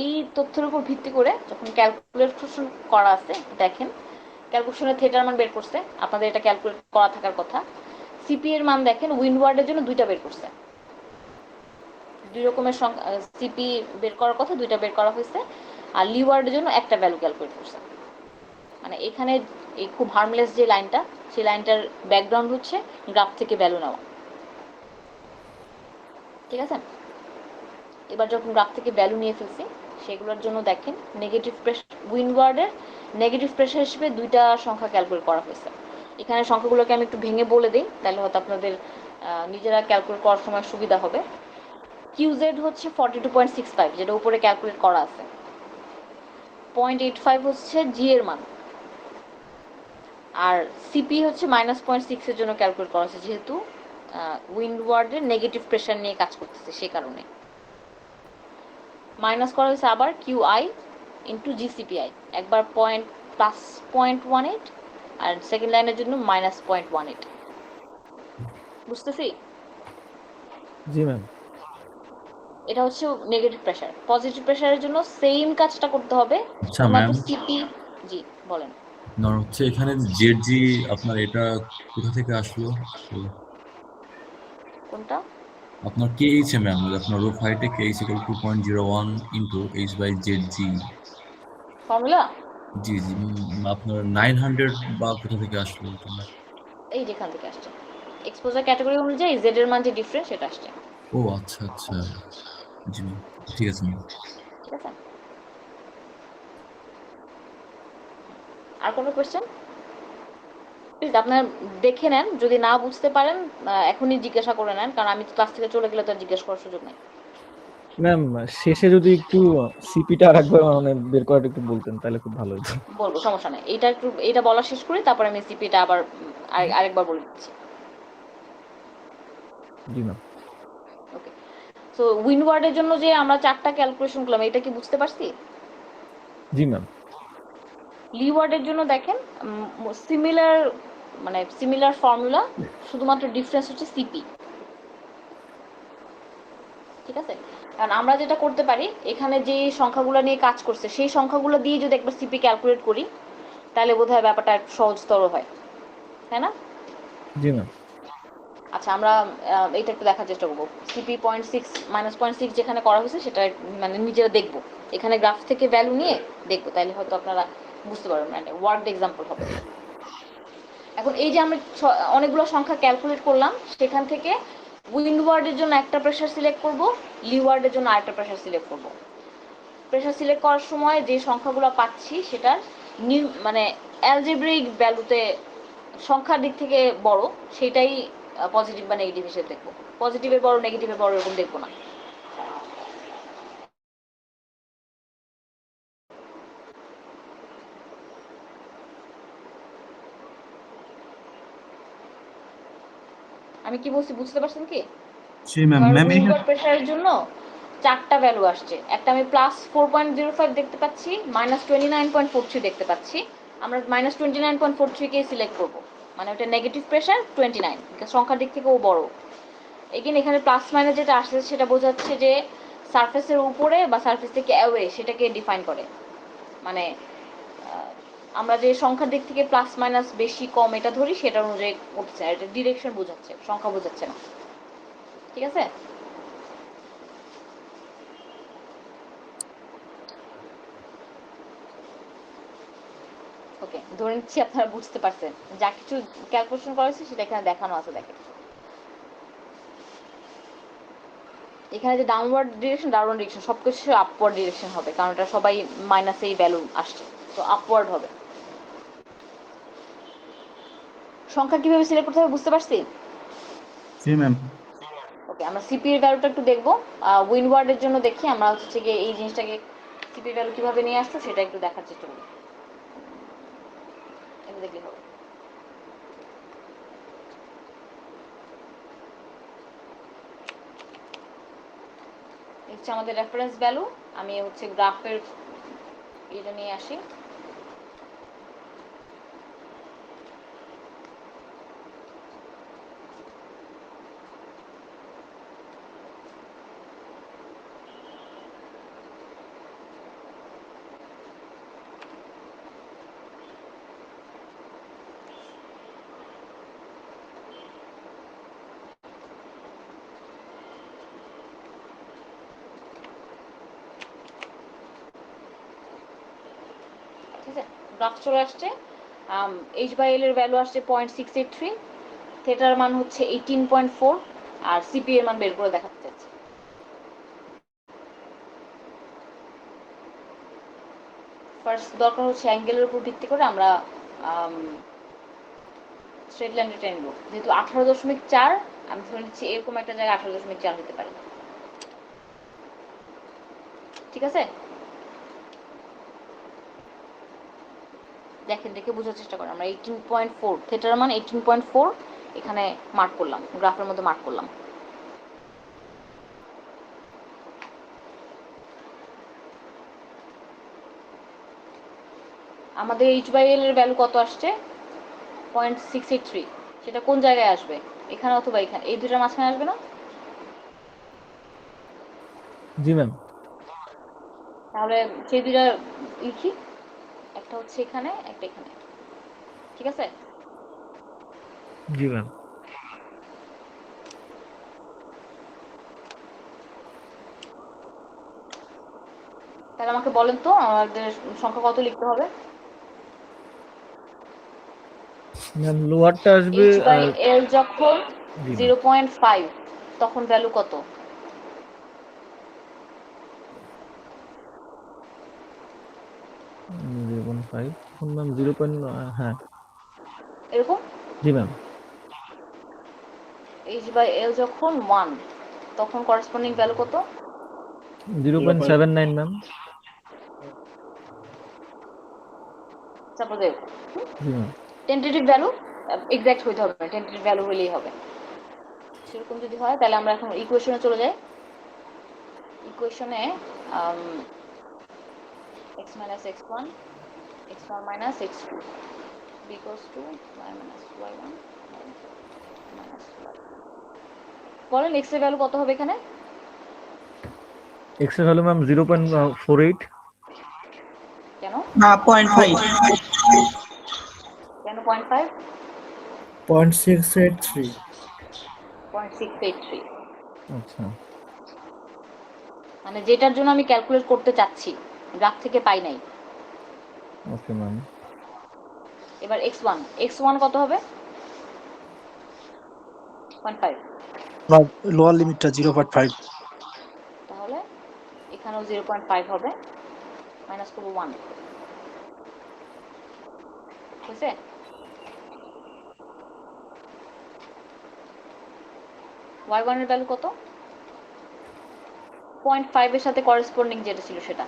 এই তথ্যের উপর ভিত্তি করে যখন ক্যালকুলেশন করা আছে, দেখেন ক্যালকুলেশনের থিটার মান বের করছে, আপনাদের এটা ক্যালকুলেট করা থাকার কথা। সিপি এর মান দেখেন উইন্ডওয়ার্ডের জন্য 2টা বের করছে। 2 রকমের সিপি বের করার কথা, 2টা বের করা হয়েছে। আর লিওয়ার্ডের জন্য একটা ভ্যালু ক্যালকুলেট করছে। মানে এখানে এই খুব হার্মলেস যে লাইনটা, সেই লাইনটার ব্যাকগ্রাউন্ড হচ্ছে গ্রাফ থেকে ভ্যালু নেওয়া। ঠিক আছে? এবার যখন গ্রাফ থেকে ভ্যালু নিয়ে ফেলছি, সেগুলোর জন্য দেখেন নেগেটিভ প্রেসার, উইন্ডওয়ার্ডের নেগেটিভ প্রেসার হিসেবে 2টা সংখ্যা ক্যালকুলেট করা হয়েছে। এখানে সংখ্যাগুলোকে আমি একটু ভেঙে বলে দিই, তাহলে হয়তো আপনাদের নিজেরা ক্যালকুলেট করার সময় সুবিধা হবে। কিউজেড হচ্ছে 42.65, যেটা উপরে ক্যালকুলেট করা আছে। 0.85 হচ্ছে জি এর মান। আর সিপি হচ্ছে -0.6 এর জন্য ক্যালকুলেট করা হয়েছে, যেহেতু উইন্ডওয়ার্ডের নেগেটিভ প্রেসার নিয়ে কাজ করতেছে সেই কারণে। মাইনাস করা হয়েছে আবার QI ইন্টু জিসিপিআই, একবার +0.18 আর সেকেন্ড লাইনের জন্য -0.18। বুঝতেছি? জি ম্যাম। এটা হচ্ছে নেগেটিভ প্রেসার। পজিটিভ প্রেসারের জন্য সেম কাজটা করতে হবে, আচ্ছা শুধুমাত্র ম্যাম, সিপি। জি বলেন। আপনার হচ্ছে এখানে জেড জি, আপনার এটা কোথা থেকে আসলো? কোনটা? আপনার KH এ ম্যাম, আপনার রুফ হাইটে KH equal 2.01 into H/ZG। Formula জি জি, আপনার 900 বা কোথা থেকে আসলো এটা না? এই যেখান থেকে আসছে, এক্সপোজার ক্যাটাগরি অনুযায়ী জেড এর মান যে ডিফারেন্স সেটা আসছে। ও আচ্ছা আচ্ছা, জি ম্যাম, ঠিক আছে ম্যাম। ঠিক আছে, আর কোনো কোয়েশ্চেন? প্লিজ আপনার দেখে নেন, যদি না বুঝতে পারেন এখনই জিজ্ঞাসা করে নেন, কারণ আমি তো ক্লাস থেকে চলে গেলে তো আর জিজ্ঞেস করার সুযোগ নেই। ম্যাম শেষে যদি একটু সিপিটা আরেকবার মানে বের করাটা একটু বলতেন তাহলে খুব ভালো হতো। বলবো, সমস্যা নেই, এইটা বলা শেষ করি, তারপর আমি সিপিটা আবার আরেকবার বলে দিচ্ছি। জি ম্যাম। ওকে, সো উইন্ডওয়ার্ডের জন্য যে আমরা 4টা ক্যালকুলেশন করলাম, এটা কি বুঝতে পারছি? জি ম্যাম। লিওয়ার্ডের জন্য দেখেন সিমিলার, মানে সিমিলার ফর্মুলা, শুধুমাত্র ডিফারেন্স হচ্ছে সিপি। ঠিক আছে, কারণ আমরা যেটা করতে পারি, এখানে যে সংখ্যাগুলো নিয়ে কাজ করছে সেই সংখ্যাগুলো দিয়ে যদি একবার সিপি ক্যালকুলেট করি, তাহলে বোধহয় ব্যাপারটা একটু সহজতর হয়, তাই না? জি ম্যাম। আচ্ছা, আমরা এইটা একটু দেখার চেষ্টা করবো। সিপি -0.6 যেখানে করা হয়েছে সেটা মানে নিজেরা দেখবো, এখানে গ্রাফ থেকে ভ্যালু নিয়ে দেখবো, তাহলে হয়তো আপনারা বুঝতে পারবেন, মানে ওয়ার্ড এক্সাম্পল হবে। এখন এই যে আমরা অনেকগুলো সংখ্যা ক্যালকুলেট করলাম, সেখান থেকে উইন্ডওয়ার্ডের জন্য একটা প্রেশার সিলেক্ট করব, লিওয়ার্ডের জন্য আরেকটা প্রেশার সিলেক্ট করব। প্রেশার সিলেক্ট করার সময় যে সংখ্যাগুলো পাচ্ছি সেটার মানে অ্যালজেব্রিক ভ্যালুতে সংখ্যার দিক থেকে বড়, সেটাই পজিটিভ বা নেগেটিভ হিসেবে দেখবো। পজিটিভের বড় নেগেটিভের বড় এরকম দেখবো না। আমি কি বলছি বুঝতে পারছেন কি? জি ম্যাম। আমার ম্যাম এখানে উইন্ডওয়ার্ড প্রেশারের জন্য 4টা ভ্যালু আসছে, একটা আমি +4.05 দেখতে পাচ্ছি, -29.43 দেখতে পাচ্ছি। আমরা -29.43 কে সিলেক্ট করব, মানে ওটা নেগেটিভ প্রেশার 29, সংখ্যার দিক থেকে ও বড়। এগেন এখানে প্লাস মাইনাস যেটা আসছে সেটা বোঝাচ্ছে যে সারফেসের উপরে বা সারফেস থেকে অ্যাওয়ে সেটাকে ডিফাইন করে, মানে আমরা যে সংখ্যার দিক থেকে প্লাস মাইনাস বেশি কম এটা ধরি, সেটা অনুযায়ী করছে, এটা ডিরেকশন বোঝাচ্ছে, সংখ্যা বোঝাচ্ছে না। ঠিক আছে, ওকে, ধরে নিচ্ছি আপনারা বুঝতে পারছেন। যা কিছু ক্যালকুলেশন করা হয়েছে সেটা এখানে দেখানো আছে, দেখেন এখানে যে ডাউনওয়ার্ড ডিরেকশন সবকিছু আপওয়ার্ড ডিরেকশন হবে, কারণ এটা সবাই মাইনাসেই ভ্যালু আসছে, তো আপওয়ার্ড হবে। সংখ্যা কিভাবে সিলেক্ট করতে হবে বুঝতে পারছি? জি ম্যাম। ওকে, আমরা সিপি এর ভ্যালুটা একটু দেখবো। উইন্ডওয়ার্ডের জন্য দেখি আমরা হচ্ছে গিয়ে এই জিনিসটাকে সিপি ভ্যালু কিভাবে নিয়ে আসতো সেটা একটু দেখার চেষ্টা করি, এটা দেখলে হবে। হচ্ছে আমাদের রেফারেন্স ভ্যালু, আমি হচ্ছে গ্রাফের এটা নিয়ে আসি। ঠিক আছে, গ্রাফ চলে আসছে। H/L এর ভ্যালু আসছে 0.683, থেটার মান হচ্ছে 18.4, আর সিপি এর মান বের করে দেখাতে চাচ্ছি। ফার্স্ট দরকার হচ্ছে অ্যাঙ্গেলের উপর ভিত্তি করে আমরা স্ট্রেট লাইন টেনে নেব, যেহেতু 18.4, আমি ধরে নিচ্ছি এরকম একটা জায়গায় 18.4 হতে পারে। ঠিক আছে, দেখেন, দেখে বোঝার চেষ্টা করেন। আমরা 18.4, থেটার মান 18.4 এখানে মার্ক করলাম, গ্রাফের মধ্যে মার্ক করলাম। আমাদের H/L এর ভ্যালু কত আসছে? 0.683, সেটা কোন জায়গায় আসবে? এখানে অথবা এখানে, এই দুটার মাঝখানে আসবে না? জি ম্যাম। তাহলে সেই দুটা লিখি, একটা হচ্ছে এখানে, একটা এখানে। ঠিক আছে, জি ম্যাম। তাহলে আমাকে বলেন তো আমাদের সংখ্যা কত লিখতে হবে? ম্যাম লোয়ারটা আসবে h বাই l যখন জি 0.5 তখন ভ্যালু কত? ম্যাম 0.5 এখন ম্যাম 0. হ্যাঁ এরকম জি ম্যাম h বাই l যখন 1 তখন করেসপন্ডিং ভ্যালু কত? 0.79 ম্যাম সাপোজ জি ম্যাম টেন্টেটিভ ভ্যালু এক্সাক্ট হইতে হবে না, টেন্টেটিভ ভ্যালু হলেই হবে। সেরকম যদি হয় তাহলে আমরা এখন ইকুয়েশনে চলে যাই। ইকুয়েশনে x minus x1 x1 minus x2 equals to y minus y1 minus y. বলেন x এর ভ্যালু কত হবে এখানে? x এর ভ্যালু ম্যাম 0.48 কেন 0.5 কেন 0.5 0.683 0.683 আচ্ছা মানে যেটার জন্য আমি ক্যালকুলেট করতে চাচ্ছি গ্রাফ থেকে পাই নাই। ওকে ম্যাম এবার x1 কত হবে? 0.5 লোয়ার লিমিটটা 0.5 তাহলে এখানেও 0.5 হবে মাইনাস করব 1 হয়েছে? y1 এর ভ্যালু কত? 0.5 এর সাথে করেসপন্ডিং যেটা ছিল সেটা।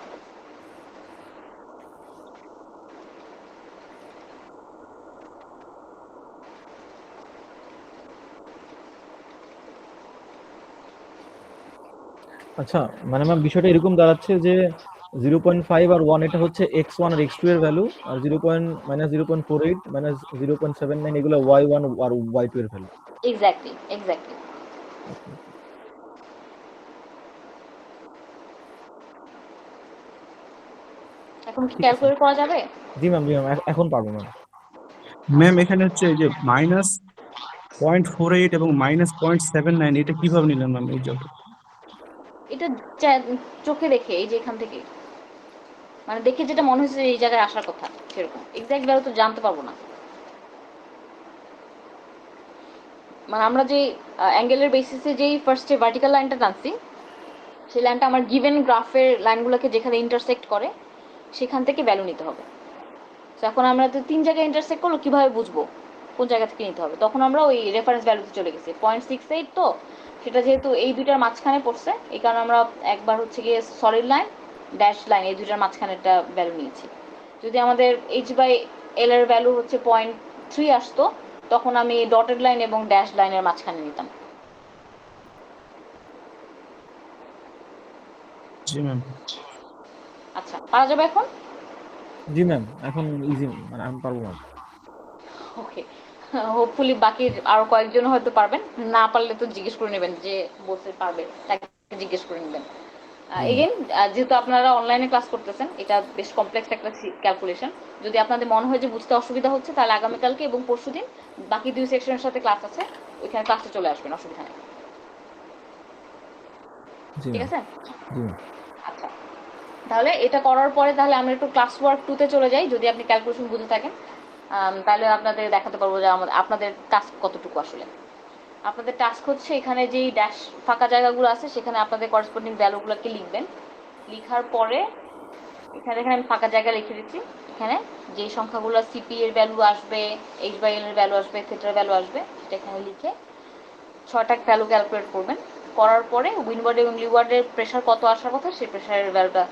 আচ্ছা মানে ম্যাম বিষয়টা এরকম দাঁড়াচ্ছে যে 0.5 আর 1 এটা হচ্ছে x1 আর x2 এর ভ্যালু আর 0.48 মাইনাস 0.79 এগুলো y1 আর y2 এর ভ্যালু এক্স্যাক্টলি এখন কি ঠিক আছে ক্যালকুলেট করা যাবে? জি ম্যাম এখন পারবো ম্যাম ম্যাম এখানে হচ্ছে এই যে -0.48 এবং -0.79 এটা কিভাবে নিলেন ম্যাম এই যত এটা চোখে দেখে এই যে এখান থেকে মানে দেখে যেটা মনে হচ্ছে এই জায়গায় আসার কথা সেরকম এক্স্যাক্ট ভ্যালু তো জানতে পারবো না। মানে আমরা যে অ্যাঙ্গেলের বেসিসে যেই ফার্স্টে ভার্টিক্যাল লাইনটা টানছি সেই লাইনটা আমার গিভেন গ্রাফের লাইনগুলোকে যেখানে ইন্টারসেক্ট করে সেখান থেকে ভ্যালু নিতে হবে। তো এখন আমরা তো 3 জায়গায় ইন্টারসেক্ট করলো কিভাবে বুঝবো কোন জায়গা থেকে নিতে হবে? তখন আমরা ওই রেফারেন্স ভ্যালুতে চলে গেছি 0.68 তো সেটা যেহেতু এই দুইটার মাঝখানে পড়ছে এই কারণে আমরা একবার হচ্ছে গিয়ে সলিড লাইন ড্যাশ লাইন এই দুইটার মাঝখানে একটা ভ্যালু নিয়েছি। যদি আমাদের h/l এর ভ্যালু হচ্ছে 0.3 আসতো তখন আমি ডটেড লাইন এবং ড্যাশ লাইনের মাঝখানে নিতাম। জি ম্যাম আচ্ছা পারা যাবে এখন? জি ম্যাম এখন ইজি মানে আমি পারবো ম্যাম ওকে হোপফুলি বাকি আরো কয়েকজন হয়তো পারবেন, না পারলে তো জিজ্ঞেস করে নেবেন যে বলতে পারবে তাকে জিজ্ঞেস করে নেবেন। এগেইন যেহেতু আপনারা অনলাইনে ক্লাস করতেছেন এটা বেশ কমপ্লেক্স একটা ক্যালকুলেশন, যদি আপনাদের মনে হয় যে বুঝতে অসুবিধা হচ্ছে তাহলে আগামীকালকে এবং পরশুদিন বাকি 2 সেকশনের সাথে ক্লাস আছে ওইখানে ক্লাসে চলে আসবেন, অসুবিধা নেই। জি ঠিক ম্যাম আছে? জি ম্যাম আচ্ছা তাহলে এটা করার পরে তাহলে আমরা একটু ক্লাস ওয়ার্ক 2 তে চলে যাই। যদি আপনি ক্যালকুলেশন বুঝে থাকেন তাহলে আপনাদের দেখাতে পারবো যে আপনাদের টাস্ক কতটুকু আসলে। আপনাদের টাস্ক হচ্ছে এখানে যেই ড্যাশ ফাঁকা জায়গাগুলো আছে সেখানে আপনাদের করেসপন্ডিং ভ্যালুগুলোকে লিখবেন। লিখার পরে এখানে আমি ফাঁকা জায়গা লিখে দিচ্ছি। এখানে যেই সংখ্যাগুলো সিপি এর ভ্যালু আসবে, h/l এর ভ্যালু আসবে, থিটার ভ্যালু আসবে সেটা এখানে লিখে 6টা ভ্যালু ক্যালকুলেট করবেন। করার পরে উইন্ডওয়ার্ড এবং লিওয়ার্ডের প্রেশার কত আসার কথা সেই প্রেশারের ভ্যালুটা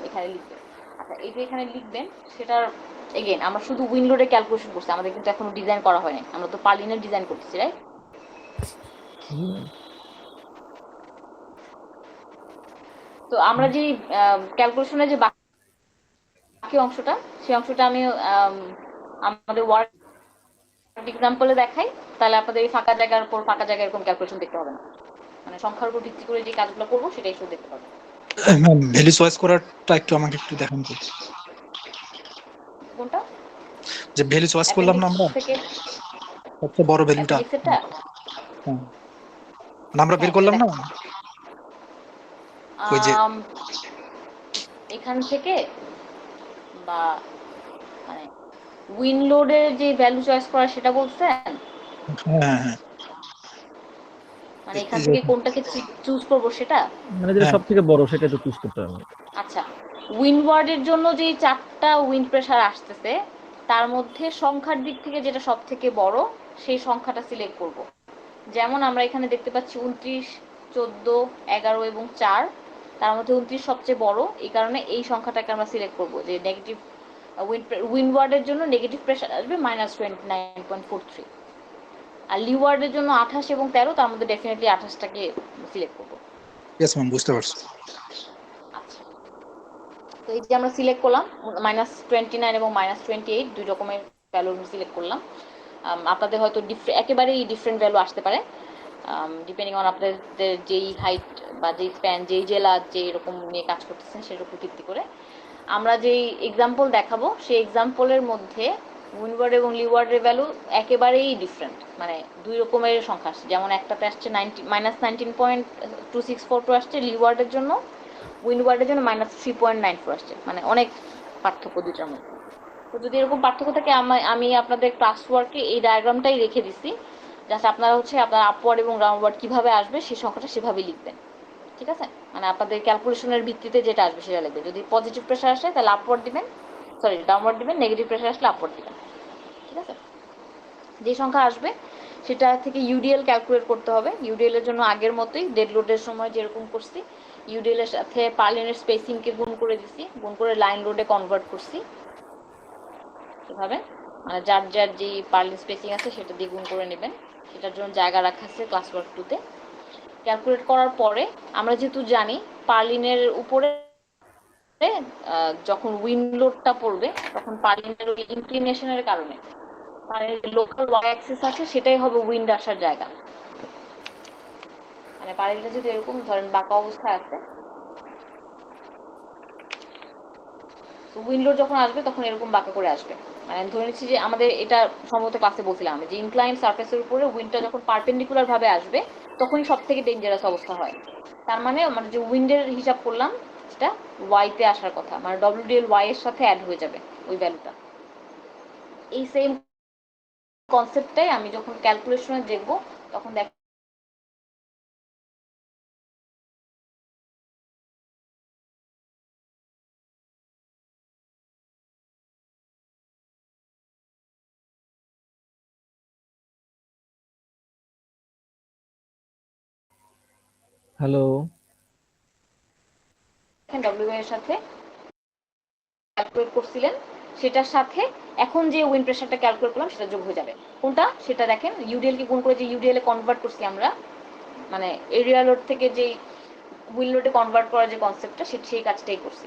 এখানে লিখবেন। আচ্ছা এই যে এখানে লিখবেন সেটার এগেইন আমরা শুধু উইন্ডোডে ক্যালকুলেশন করছি, আমাদের কিন্তু এখনো ডিজাইন করা হয়নি, আমরা তো পার্লিনের ডিজাইন করতেছি রাইট? জি ম্যাম তো আমরা যে ক্যালকুলেশনের যে বাকি অংশটা সেই অংশটা আমি আমাদের ওয়ার্ড এক্সাম্পলে দেখাই, তাহলে আপনাদের এই ফাঁকা জায়গার উপর ফাঁকা জায়গায় এরকম ক্যালকুলেশন দেখতে হবে না, মানে সংখ্যার উপর ভিত্তি করে যে কাজগুলো করবো সেটাই শুধু দেখতে পাবেন। ম্যাম ভ্যালু চয়েস করাটা একটু আমাকে একটু দেখান তো, কোনটা? যে ভ্যালু চয়েস করলাম না আমরা থেকে সবচেয়ে বড় ভ্যালুটা অ্যাপেন্ডিক্সেরটা আমরা বের করলাম না ওই যে এখান থেকে বা মানে উইন্ড লোডের যে ভ্যালু চয়েস করা সেটা বলছেন, হ্যাঁ হ্যাঁ মানে এখান থেকে কোনটাকে চুজ করব সেটা? মানে যেটা হ্যাঁ। সব থেকে বড় সেটা তো চুজ করতে হবে। আচ্ছা, উইন্ডওয়ার্ডের জন্য যে 4টা উইন্ড প্রেসার আসতেছে তার মধ্যে সংখ্যার দিক থেকে যেটা সব থেকে বড় সেই সংখ্যাটা সিলেক্ট করব। যেমন আমরা এখানে দেখতে পাচ্ছি 29, 14, 11 এবং 4, তার মধ্যে 29 সবচেয়ে বড়, এই কারণে এই সংখ্যাটাকে আমরা সিলেক্ট করব যে নেগেটিভ উইন্ডওয়ার্ডের জন্য নেগেটিভ প্রেসার আসবে -29.43, আর লিওয়ার্ডের জন্য 28 এবং 13, তার মধ্যে ডেফিনেটলি 28টাকে সিলেক্ট করব। ইয়েস ম্যাম, বুঝতে পারছি। আচ্ছা, তো এই যে আমরা সিলেক্ট করলাম -29 এবং -28, দুই রকমের ভ্যালু সিলেক্ট করলাম। আপনাদের হয়তো একেবারেই ডিফারেন্ট ভ্যালু আসতে পারে, ডিপেন্ডিং অন আপনাদের যেই হাইট বা যেই স্প্যান, যেই জেলা যেই রকম নিয়ে কাজ করতেছেন সেটার উপর ভিত্তি করে আমরা যেই এক্সাম্পল দেখাবো সেই এক্সাম্পলের মধ্যে উইন্ডওয়ার্ড এবং লিওয়ার্ডের ভ্যালু একেবারেই ডিফারেন্ট, মানে দুই রকমের সংখ্যা আসছে। যেমন একটাতে আসছে -19.2642 আসছে লিওয়ার্ডের জন্য, উইন্ডওয়ার্ডের জন্য -3.94 আসছে, মানে অনেক পার্থক্য দুটার মধ্যে। তো যদি এরকম পার্থক্য থাকে আমি আপনাদের ক্লাস ওয়ার্কে এই ডায়াগ্রামটাই রেখে দিছি, জাস্ট আপনারা আপনার আপওয়ার্ড এবং ডাউনওয়ার্ড কিভাবে আসবে সেই সংখ্যাটা সেভাবেই লিখবেন, ঠিক আছে? মানে আপনাদের ক্যালকুলেশনের ভিত্তিতে যেটা আসবে সেটা লিখবেন। যদি পজিটিভ প্রেশার আসে তাহলে আপওয়ার্ড দিবেন, সরি ডাউনওয়ার্ড দিবেন, নেগেটিভ প্রেশার আসলে আপওয়ার্ড দিবেন, ঠিক আছে? যে সংখ্যা আসবে সেটা থেকে ইউডিএল ক্যালকুলেট করতে হবে। ইউডিএল এর জন্য আগের মতোই ডেড লোডের সময় যেরকম করছি, ইউডিএল এর সাথে পার্লিনের স্পেসিংকে গুণ করে দিছি, গুণ করে লাইন লোডে কনভার্ট করছি এভাবে, মানে যার যার যে পার্লিন স্পেসিং আছে সেটা দিয়ে গুণ করে নেবেন। সেটার জন্য জায়গা রাখা আছে ক্লাস ওয়ার্ক 2-তে। ক্যালকুলেট করার পরে আমরা যেহেতু জানি পার্লিনের উপরে যখন উইন্ড লোডটা পড়বে তখন পার্লিনের ওই ইনক্লিনেশনের কারণে লোকাল ওয়াই অ্যাক্সিস আছে সেটাই হবে উইন্ড আসার জায়গা। মানে পার্লিনটা যদি এরকম ধরেন বাঁকা অবস্থায় আছে, উইন্ড লোড যখন আসবে তখন এরকম বাঁকা করে আসবে। মানে আমি ধরে নিচ্ছি যে আমাদের এটা সম্ভবত ক্লাসে বলছিলাম যে ইনক্লাইন সারফেসের উপরে উইন্ডটা যখন পারপেন্ডিকুলার ভাবে আসবে তখনই সব থেকে ডেঞ্জারাস অবস্থা হয়। তার মানে আমরা যে উইন্ডের হিসাব করলাম সেটা ওয়াইতে আসার কথা, মানে ডব্লিউডিএল ওয়াই এর সাথে অ্যাড হয়ে যাবে ওই ভ্যালুটা। এই সেম কনসেপ্টটাই আমি যখন ক্যালকুলেশনে দেখব তখন দেখ হ্যালো, ডব্লিউ এর সাথে ক্যালকুলেট করছিলেন সেটার সাথে এখন যে উইন্ড প্রেশারটা ক্যালকুলেট করলাম সেটা যোগ হয়ে যাবে। কোনটা সেটা দেখেন, ইউডিএল কে গুণ করে যে ইউডিএল এ কনভার্ট করছি আমরা, মানে এরিয়া লোড থেকে যে উইন্ড লোডে কনভার্ট করার যে কনসেপ্টটা সেই কাজটাই করছি।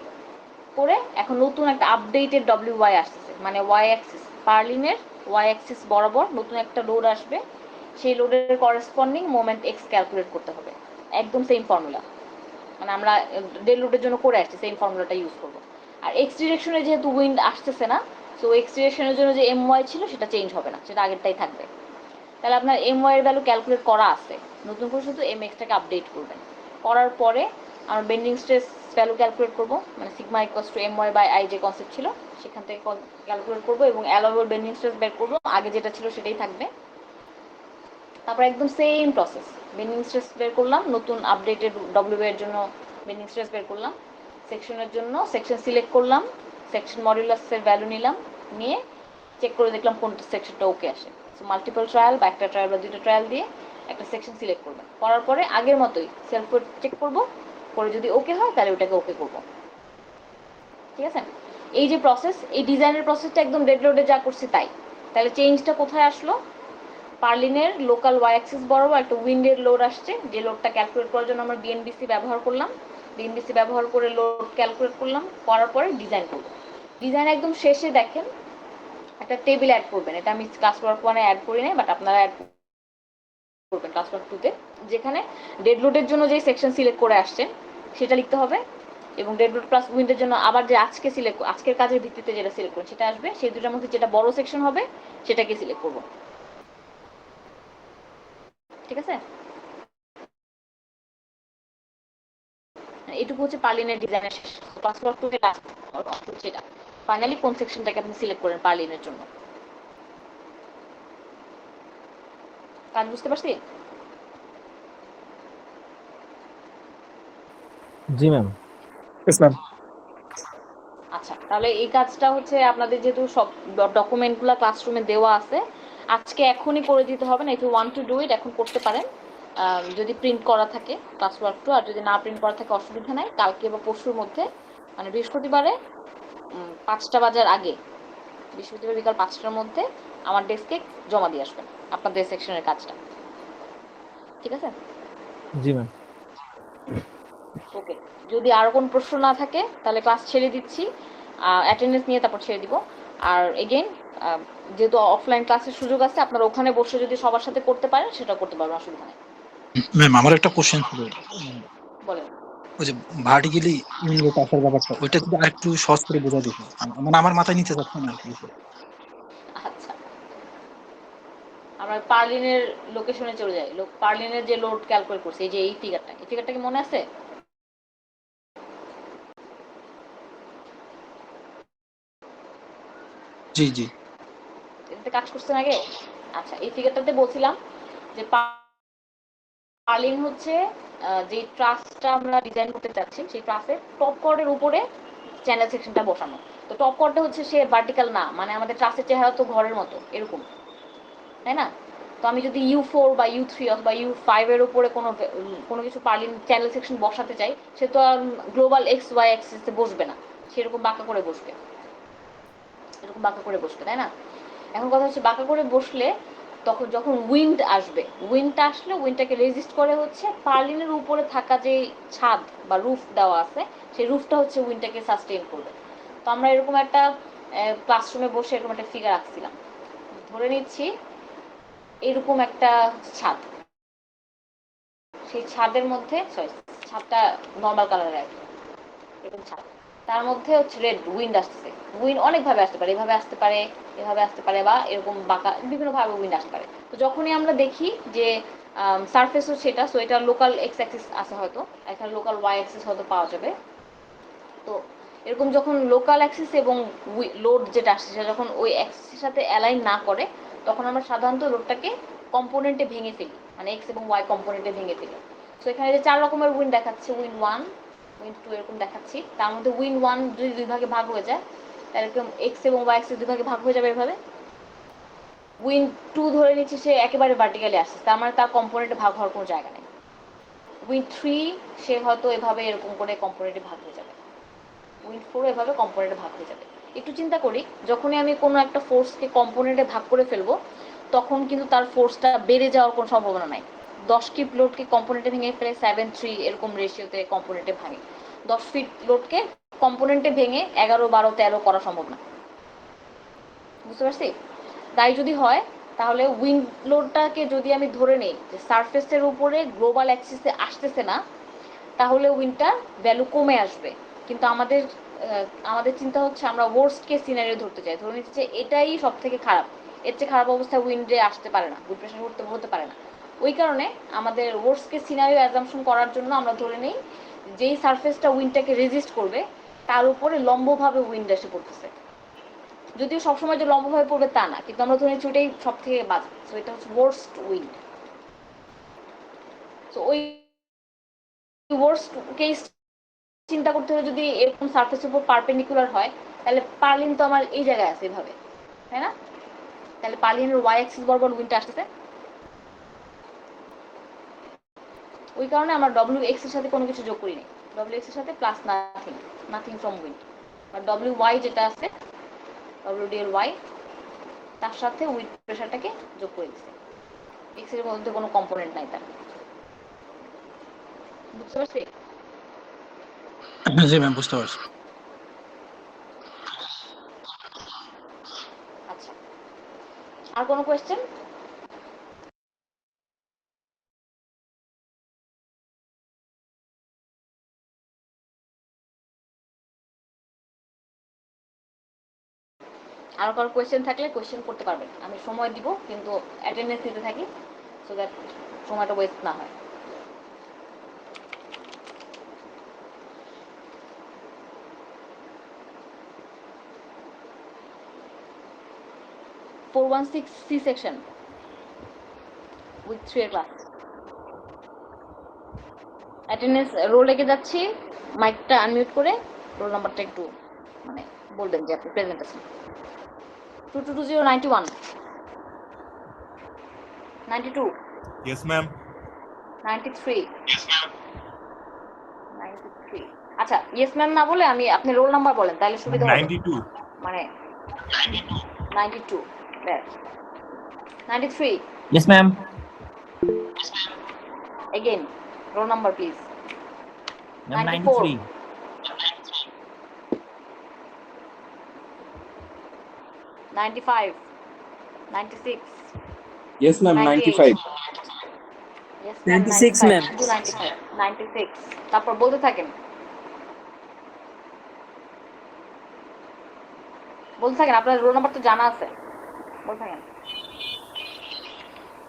করে এখন নতুন একটা আপডেটেড ডব্লিউ ওয়াই আসতেছে, মানে ওয়াই অ্যাক্সিস, পার্লিনের ওয়াই অ্যাক্সিস বরাবর নতুন একটা লোড আসবে, সেই লোডের করেসপন্ডিং মোমেন্ট এক্স ক্যালকুলেট করতে হবে। একদম সেম ফর্মুলা, মানে আমরা ডেড লোডের জন্য করে আসছি সেম ফর্মুলাটা ইউজ করবো। আর এক্স ডিরেকশনে যেহেতু উইন্ড আসতেছে না, সো এক্স ডিরেকশনের জন্য যে এম ওয়াই ছিল সেটা চেঞ্জ হবে না, সেটা আগেরটাই থাকবে। তাহলে আপনার এম ওয়াই এর ভ্যালু ক্যালকুলেট করা আছে, নতুন করে শুধু এম এক্সটাকে আপডেট করবেন। করার পরে আমরা বেন্ডিং স্ট্রেস ভ্যালু ক্যালকুলেট করবো, মানে sigma equals to M Y by I যে কনসেপ্ট ছিল সেখান থেকে ক্যালকুলেট করবো এবং অ্যালাউয়েবল বেন্ডিং স্ট্রেস বের করবো, আগে যেটা ছিল সেটাই থাকবে। তারপর একদম সেম প্রসেস, বেন্ডিং স্ট্রেস বের করলাম, নতুন আপডেটেড ডব্লিউ এর জন্য বেন্ডিং স্ট্রেস বের করলাম, সেকশনের জন্য সেকশন সিলেক্ট করলাম, সেকশন মডুলাসের ভ্যালু নিলাম, নিয়ে চেক করে দেখলাম কোনটা সেকশনটা ওকে আসে। সো মাল্টিপল ট্রায়াল বা একটা ট্রায়াল বা দুটো ট্রায়াল দিয়ে একটা সেকশন সিলেক্ট করবেন, করার পরে আগের মতোই সেলফ চেক করব, করে যদি ওকে হয় তাহলে ওটাকে ওকে করব, ঠিক আছে? এই যে প্রসেস, এই ডিজাইনের প্রসেসটা একদম ডেড লোডে যা করছি তাই। তাহলে চেঞ্জটা কোথায় আসলো? পার্লিনের লোকাল ওয়াই অ্যাক্সিস বরাবর একটা উইন্ডের লোড আসছে, যে লোডটা ক্যালকুলেট করার জন্য আমরা বিএনবিসি ব্যবহার করলাম, বিএনবিসি ব্যবহার করে লোড ক্যালকুলেট করলাম, করার পরে ডিজাইন করব। ডিজাইন একদম শেষে দেখেন একটা টেবিল অ্যাড করবেন, এটা আমি ক্লাস ওয়ার্ক 1-এ অ্যাড করি নাই, বাট আপনারা অ্যাড করবেন ক্লাস ওয়ার্ক 2-তে, যেখানে ডেড লোডের জন্য যে সেকশন সিলেক্ট করে আসছেন সেটা লিখতে হবে, এবং ডেড লোড প্লাস উইন্ডের জন্য আবার যে আজকের কাজের ভিত্তিতে যেটা সিলেক্ট করবেন সেটা আসবে, সেই দুটার মধ্যে যেটা বড় সেকশন হবে সেটাকে সিলেক্ট করব, ঠিক আছে? মানে এটুকু হচ্ছে পার্লিনের ডিজাইনের শেষ। ক্লাস ওয়ার্ক 2 এর লাস্ট হচ্ছে এটা। ফাইনালি কোন সেকশনটাকে আপনি সিলেক্ট করেন পার্লিনের জন্য। কাজ বুঝতে পারছি? জি ম্যাম। Yes, ma'am. আচ্ছা, তাহলে এই কাজটা হচ্ছে আপনাদের যেহেতু সব ডকুমেন্টগুলো ক্লাসরুমে দেওয়া আছে, আজকে এখনই করে দিতে হবে না। If you want to do it এখন করতে পারেন, যদি প্রিন্ট করা থাকে ক্লাস ওয়ার্ক 2, আর যদি না প্রিন্ট করা থাকে অসুবিধা নাই। কালকে বা পরশুর মধ্যে, মানে বৃহস্পতিবারে 5টা বাজার আগে, বৃহস্পতিবার বিকাল 5টার মধ্যে আমার ডেস্কে জমা দিয়ে আসবেন আপনাদের সেকশনের কাজটা। ঠিক আছে? জি ম্যাম। ওকে, যদি আর কোনো প্রশ্ন না থাকে তাহলে ক্লাস ছেড়ে দিচ্ছি, অ্যাটেন্ডেন্স নিয়ে তারপর ছেড়ে দিব। আর এগেইন যেহেতু অফলাইন ক্লাসের সুযোগ আছে, আপনারা ওখানে বসে যদি সবার সাথে করতে পারেন সেটা করতে পারবেন, অসুবিধা নেই। ম্যাম আমার একটা কোশ্চেন ছিল, বলেন। ওই যে ভার্টিক্যালি ইনলোড আসার ব্যাপারটা, ওইটা যদি আরেকটু সহজ করে বোঝা দিত, মানে আমার মাথায় নিতে চাচ্ছে না আর কি। আচ্ছা, আমরা পার্লিনের লোকেশনে চলে যাই। পার্লিনের যে লোড ক্যালকুলেট করছে, এই যে এই ফিগারটা কি মনে আছে? জি জি এটাতে কাজ করছেন আগে? আচ্ছা, এই ফিগারটাতে বলছিলাম যে পার্লিন হচ্ছে যে ট্রাসটা আমরা ডিজাইন করতে চাচ্ছি, সেই ট্রাসের টপ কর্ডের উপরে চ্যানেল সেকশনটা বসানো। তো টপ কর্ডটা হচ্ছে সে ভার্টিক্যাল না, মানে আমাদের ট্রাসের চেহারা তো ঘরের মতো এরকম, তাই না? তো আমি যদি U4 বা U3 অথবা U5 এর উপরে কোনো কিছু পার্লিন চ্যানেল সেকশন বসাতে চাই, সে তো আর গ্লোবাল এক্স ওয়াই অ্যাক্সিসে বসবে না, সেরকম বাঁকা করে বসবে, এরকম বাঁকা করে বসবে, তাই না? এখন কথা হচ্ছে বাঁকা করে বসলে তখন যখন উইন্ডটা আসলে উইন্ডটাকে রেজিস্ট করে হচ্ছে পার্লিনের উপরে থাকা যে ছাদ বা রুফ দেওয়া আছে, সেই রুফটা হচ্ছে উইন্ডটাকে সাস্টেইন করবে। তো আমরা এরকম একটা ক্লাসরুমে বসে এরকম একটা ফিগার আঁকছিলাম। ধরে নিচ্ছি এরকম একটা ছাদ, সেই ছাদের মধ্যে ছাদটা নর্মাল কালারের আর কি, এরকম ছাদ, তার মধ্যে হচ্ছে রেড উইন্ড আসতেছে। উইন্ড অনেকভাবে আসতে পারে, এভাবে আসতে পারে, এভাবে আসতে পারে, বা এরকম বাঁকা বিভিন্নভাবে উইন্ড আসতে পারে। তো যখনই আমরা দেখি যে সারফেস হচ্ছে এটা, সো এটা লোকাল এক্স অ্যাক্সিস আছে, হয়তো এখানে লোকাল ওয়াই অ্যাক্সিস হয়তো পাওয়া যাবে। তো এরকম যখন লোকাল অ্যাক্সিস এবং লোড যেটা আসছে সেটা যখন ওই অ্যাক্সিসের সাথে অ্যালাইন না করে, তখন আমরা সাধারণত লোডটাকে কম্পোনেন্টে ভেঙে ফেলি, মানে এক্স এবং ওয়াই কম্পোনেন্টে ভেঙে ফেলি। সো এখানে যে 4 রকমের উইন্ড দেখাচ্ছে, উইন্ড 1, উইন্ড 2 এরকম দেখাচ্ছি। তার মধ্যে উইন্ড 1 যদি 2 ভাগে ভাগ হয়ে যায়, তাহলে এরকম এক্স এবং ওয়াই অ্যাক্সিস 2 ভাগে ভাগ হয়ে যাবে এভাবে। উইন্ড 2 ধরে নিচ্ছি সে একেবারে ভার্টিক্যালি আসছে, তার মানে তার কম্পোনেন্টে ভাগ হওয়ার কোনো জায়গা নেই। উইন্ড 3 সে হয়তো এভাবে এরকম করে কম্পোনেন্টে ভাগ হয়ে যাবে। উইন্ড 4 এভাবে কম্পোনেন্টে ভাগ হয়ে যাবে। একটু চিন্তা করি, যখনই আমি কোনো একটা ফোর্সকে কম্পোনেন্টে ভাগ করে ফেলবো, তখন কিন্তু তার ফোর্সটা বেড়ে যাওয়ার কোনো সম্ভাবনা নাই। 10 কিপ লোডকে কম্পোনেন্টে ভেঙে ফেলে 7:3 এরকম রেশিওতে কম্পোনেন্টে ভাঙে। 10 ফিট লোডকে কম্পোনেন্টে ভেঙে 11, 12, 13 করা সম্ভব না। বুঝতে পারছি? তাই যদি হয়, তাহলে উইন্ড লোডটাকে যদি আমি ধরে নেই যে সারফেসের উপরে গ্লোবাল অ্যাক্সিসে আসতেছে না, তাহলে উইন্ডটার ভ্যালু কমে আসবে। কিন্তু আমাদের চিন্তা হচ্ছে আমরা ওয়ার্স্ট কেস সিনারিও ধরতে চাই, ধরে নিচ্ছি যে এটাই সব থেকে খারাপ, এর চেয়ে খারাপ অবস্থা উইন্ডে আসতে পারে না, উইন্ড প্রেশার হতে পারে না। ওই কারণে আমাদের ওয়ার্স্ট কেস সিনারিও অ্যাজাম্পশন করার জন্য আমরা ধরে নেই যেই সারফেসটা উইন্ডটাকে রেজিস্ট করবে তার উপরে লম্বভাবে উইন্ড এসে পড়তেছে। যদিও সবসময় যে লম্বভাবে পড়বে তা না, কিন্তু আমরা ধরে নিচ্ছি ওইটাই সব থেকে বাজে। সো এটা হচ্ছে ওয়ার্স্ট উইন্ড। সো ওই ওয়ার্স্ট কেস চিন্তা করতে হলে যদি এরকম সারফেসের উপর পারপেন্ডিকুলার হয়, তাহলে পার্লিন তো আমার এই জায়গায় আছে এভাবে, তাই না? তাহলে পার্লিনের ওয়াই অ্যাক্সিস বরাবর উইন্ডটা আসতেছে। ওই কারণে আমরা ডব্লিউ এক্স এর সাথে কোনো কিছু যোগ করি নাই। ডব্লিউ এক্স এর সাথে প্লাস নাথিং ফ্রম উইন্ড। আর ডব্লিউ ওয়াই যেটা আছে, ডব্লিউ ডি এল ওয়াই, তার সাথে উইন্ড প্রেশারটাকে যোগ করে দিচ্ছে। এক্স এর মধ্যে কোনো কম্পোনেন্ট নাই তার। বুঝতে পারছি? জি ম্যাম বুঝতে পারছি। আচ্ছা, আর কোনো কোয়েশ্চেন? আর কারো কোয়েশ্চেন থাকলে কোয়েশ্চেন করতে পারবেন, আমি সময় দিব, কিন্তু অ্যাটেন্ডেন্স দিতে থাকি, সো দ্যাট সময়টা ওয়েস্ট না হয়। 416 সি সেকশন উইথ 3 এর ক্লাস। অ্যাটেন্ডেন্স রোল লেগে যাচ্ছি, মাইকটা আনমিউট করে রোল নাম্বারটা একটু মানে বলবেন যে আপনি প্রেজেন্ট আছেন। 222091 92 Yes, ma'am. 93 93 আচ্ছা ইয়েস ম্যাম না বলে আমি আপনি রোল নাম্বার বলেন তাহলে সুবিধা হবে 92. মানে 92 there 93 Yes, ma'am. again roll number please Ma'am, 94 93. 95 96 Yes, ma'am. 98 yes ma'am 96 ma'am. 95 96 তারপর বলতে থাকেন আপনার রোল নাম্বার তো জানা আছে বলতে থাকেন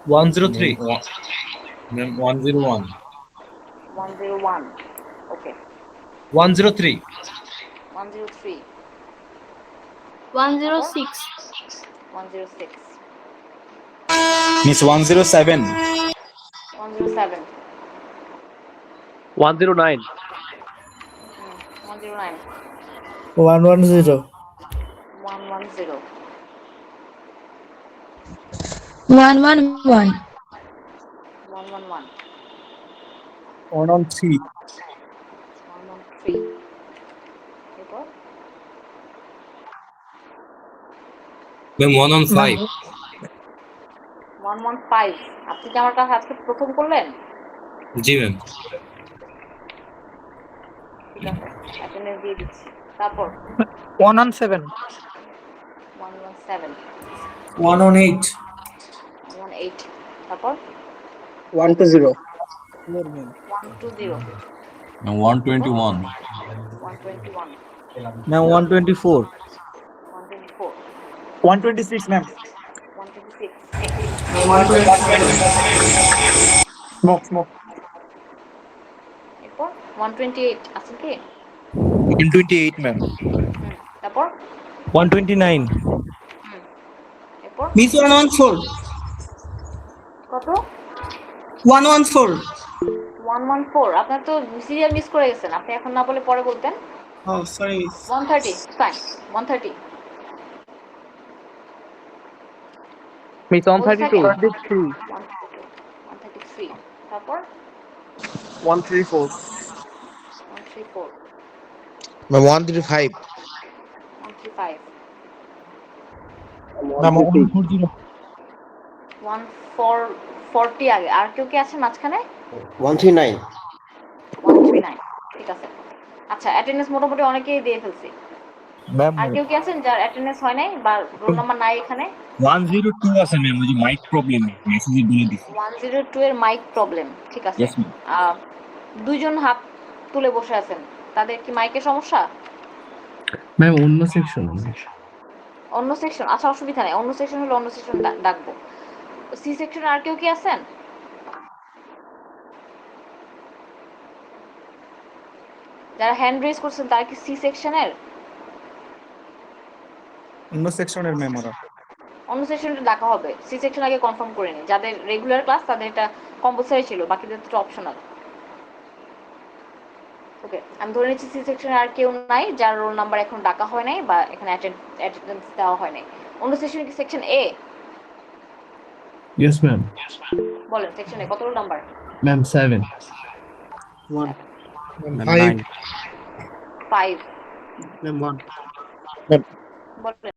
103 Ma'am, 101. 101 okay 103 103 106 106 Miss 107. 107 109 109 110 110 111 111 113 113 এরপর Ma'am, 115. 115 আপনি কি আমার কাছে আজকে প্রথম করলেন Ji, ma'am. ঠিক আছে অ্যাটেন্ডেন্স দিয়ে দিচ্ছি তারপর 117 117 118 118 তারপর 120 120 Ma'am, 121. 121 ম্যাম 124 124 126 ma'am 126 smoke এরপর 128 আছে কি 128 ma'am তারপর 129 এরপর Miss 114 কত 114 114 আপনার তো সিরিয়াল মিস করে গেছেন আপনি এখন না বলে পরে বলতেন oh sorry miss 130 fine 130 Miss 132 133 তারপর 134 134 ma'am 135 135 ma'am 140 140 আগে আর কেউ কি আছে মাঝখানে 139 139 ঠিক আছে আচ্ছা অ্যাটেন্ডেন্স মোটামুটি অনেকেই দিয়ে ফেলছি ma'am আর কেউ কি আছেন যার অ্যাটেন্ডেন্স হয় নাই বা রোল নাম্বার নাই এখানে 102 আছে ম্যাম, ওই যে মাইক প্রবলেম মেসেজে বলে দিছি। 102 এর মাইক প্রবলেম ঠিক আছে Yes, ma'am. দুইজন হাত তুলে বসে আছেন তাদের কি মাইকের সমস্যা ম্যাম অন্য সেকশন অন্য সেকশন আচ্ছা অসুবিধা নেই অন্য সেকশন হলে অন্য সেকশন ডাকবো সি সেকশনে আর কেউ কি আছেন যারা হ্যান্ড রেজ করছেন তারা কি সি সেকশনের অন্য সেকশনের ম্যাম ওরা অন্য সেকশনটা ডাকা হবে সি সেকশন আগে কনফার্ম করে নিই যাদের রেগুলার ক্লাস তাদের এটা কম্পালসারি ছিল বাকিদের তো অপশনাল ওকে আমি ধরে নিচ্ছি সি সেকশনে আর কেউ নাই যার রোল নাম্বার এখন ডাকা হয় নাই বা এখানে অ্যাটেন্ডেন্স দেওয়া হয় নাই অন্য সেকশনে কি সেকশন এ ইয়েস ম্যাম বলেন সেকশন এ কত রোল নাম্বার ম্যাম 7 1 9 5 ম্যাম 1 বলেন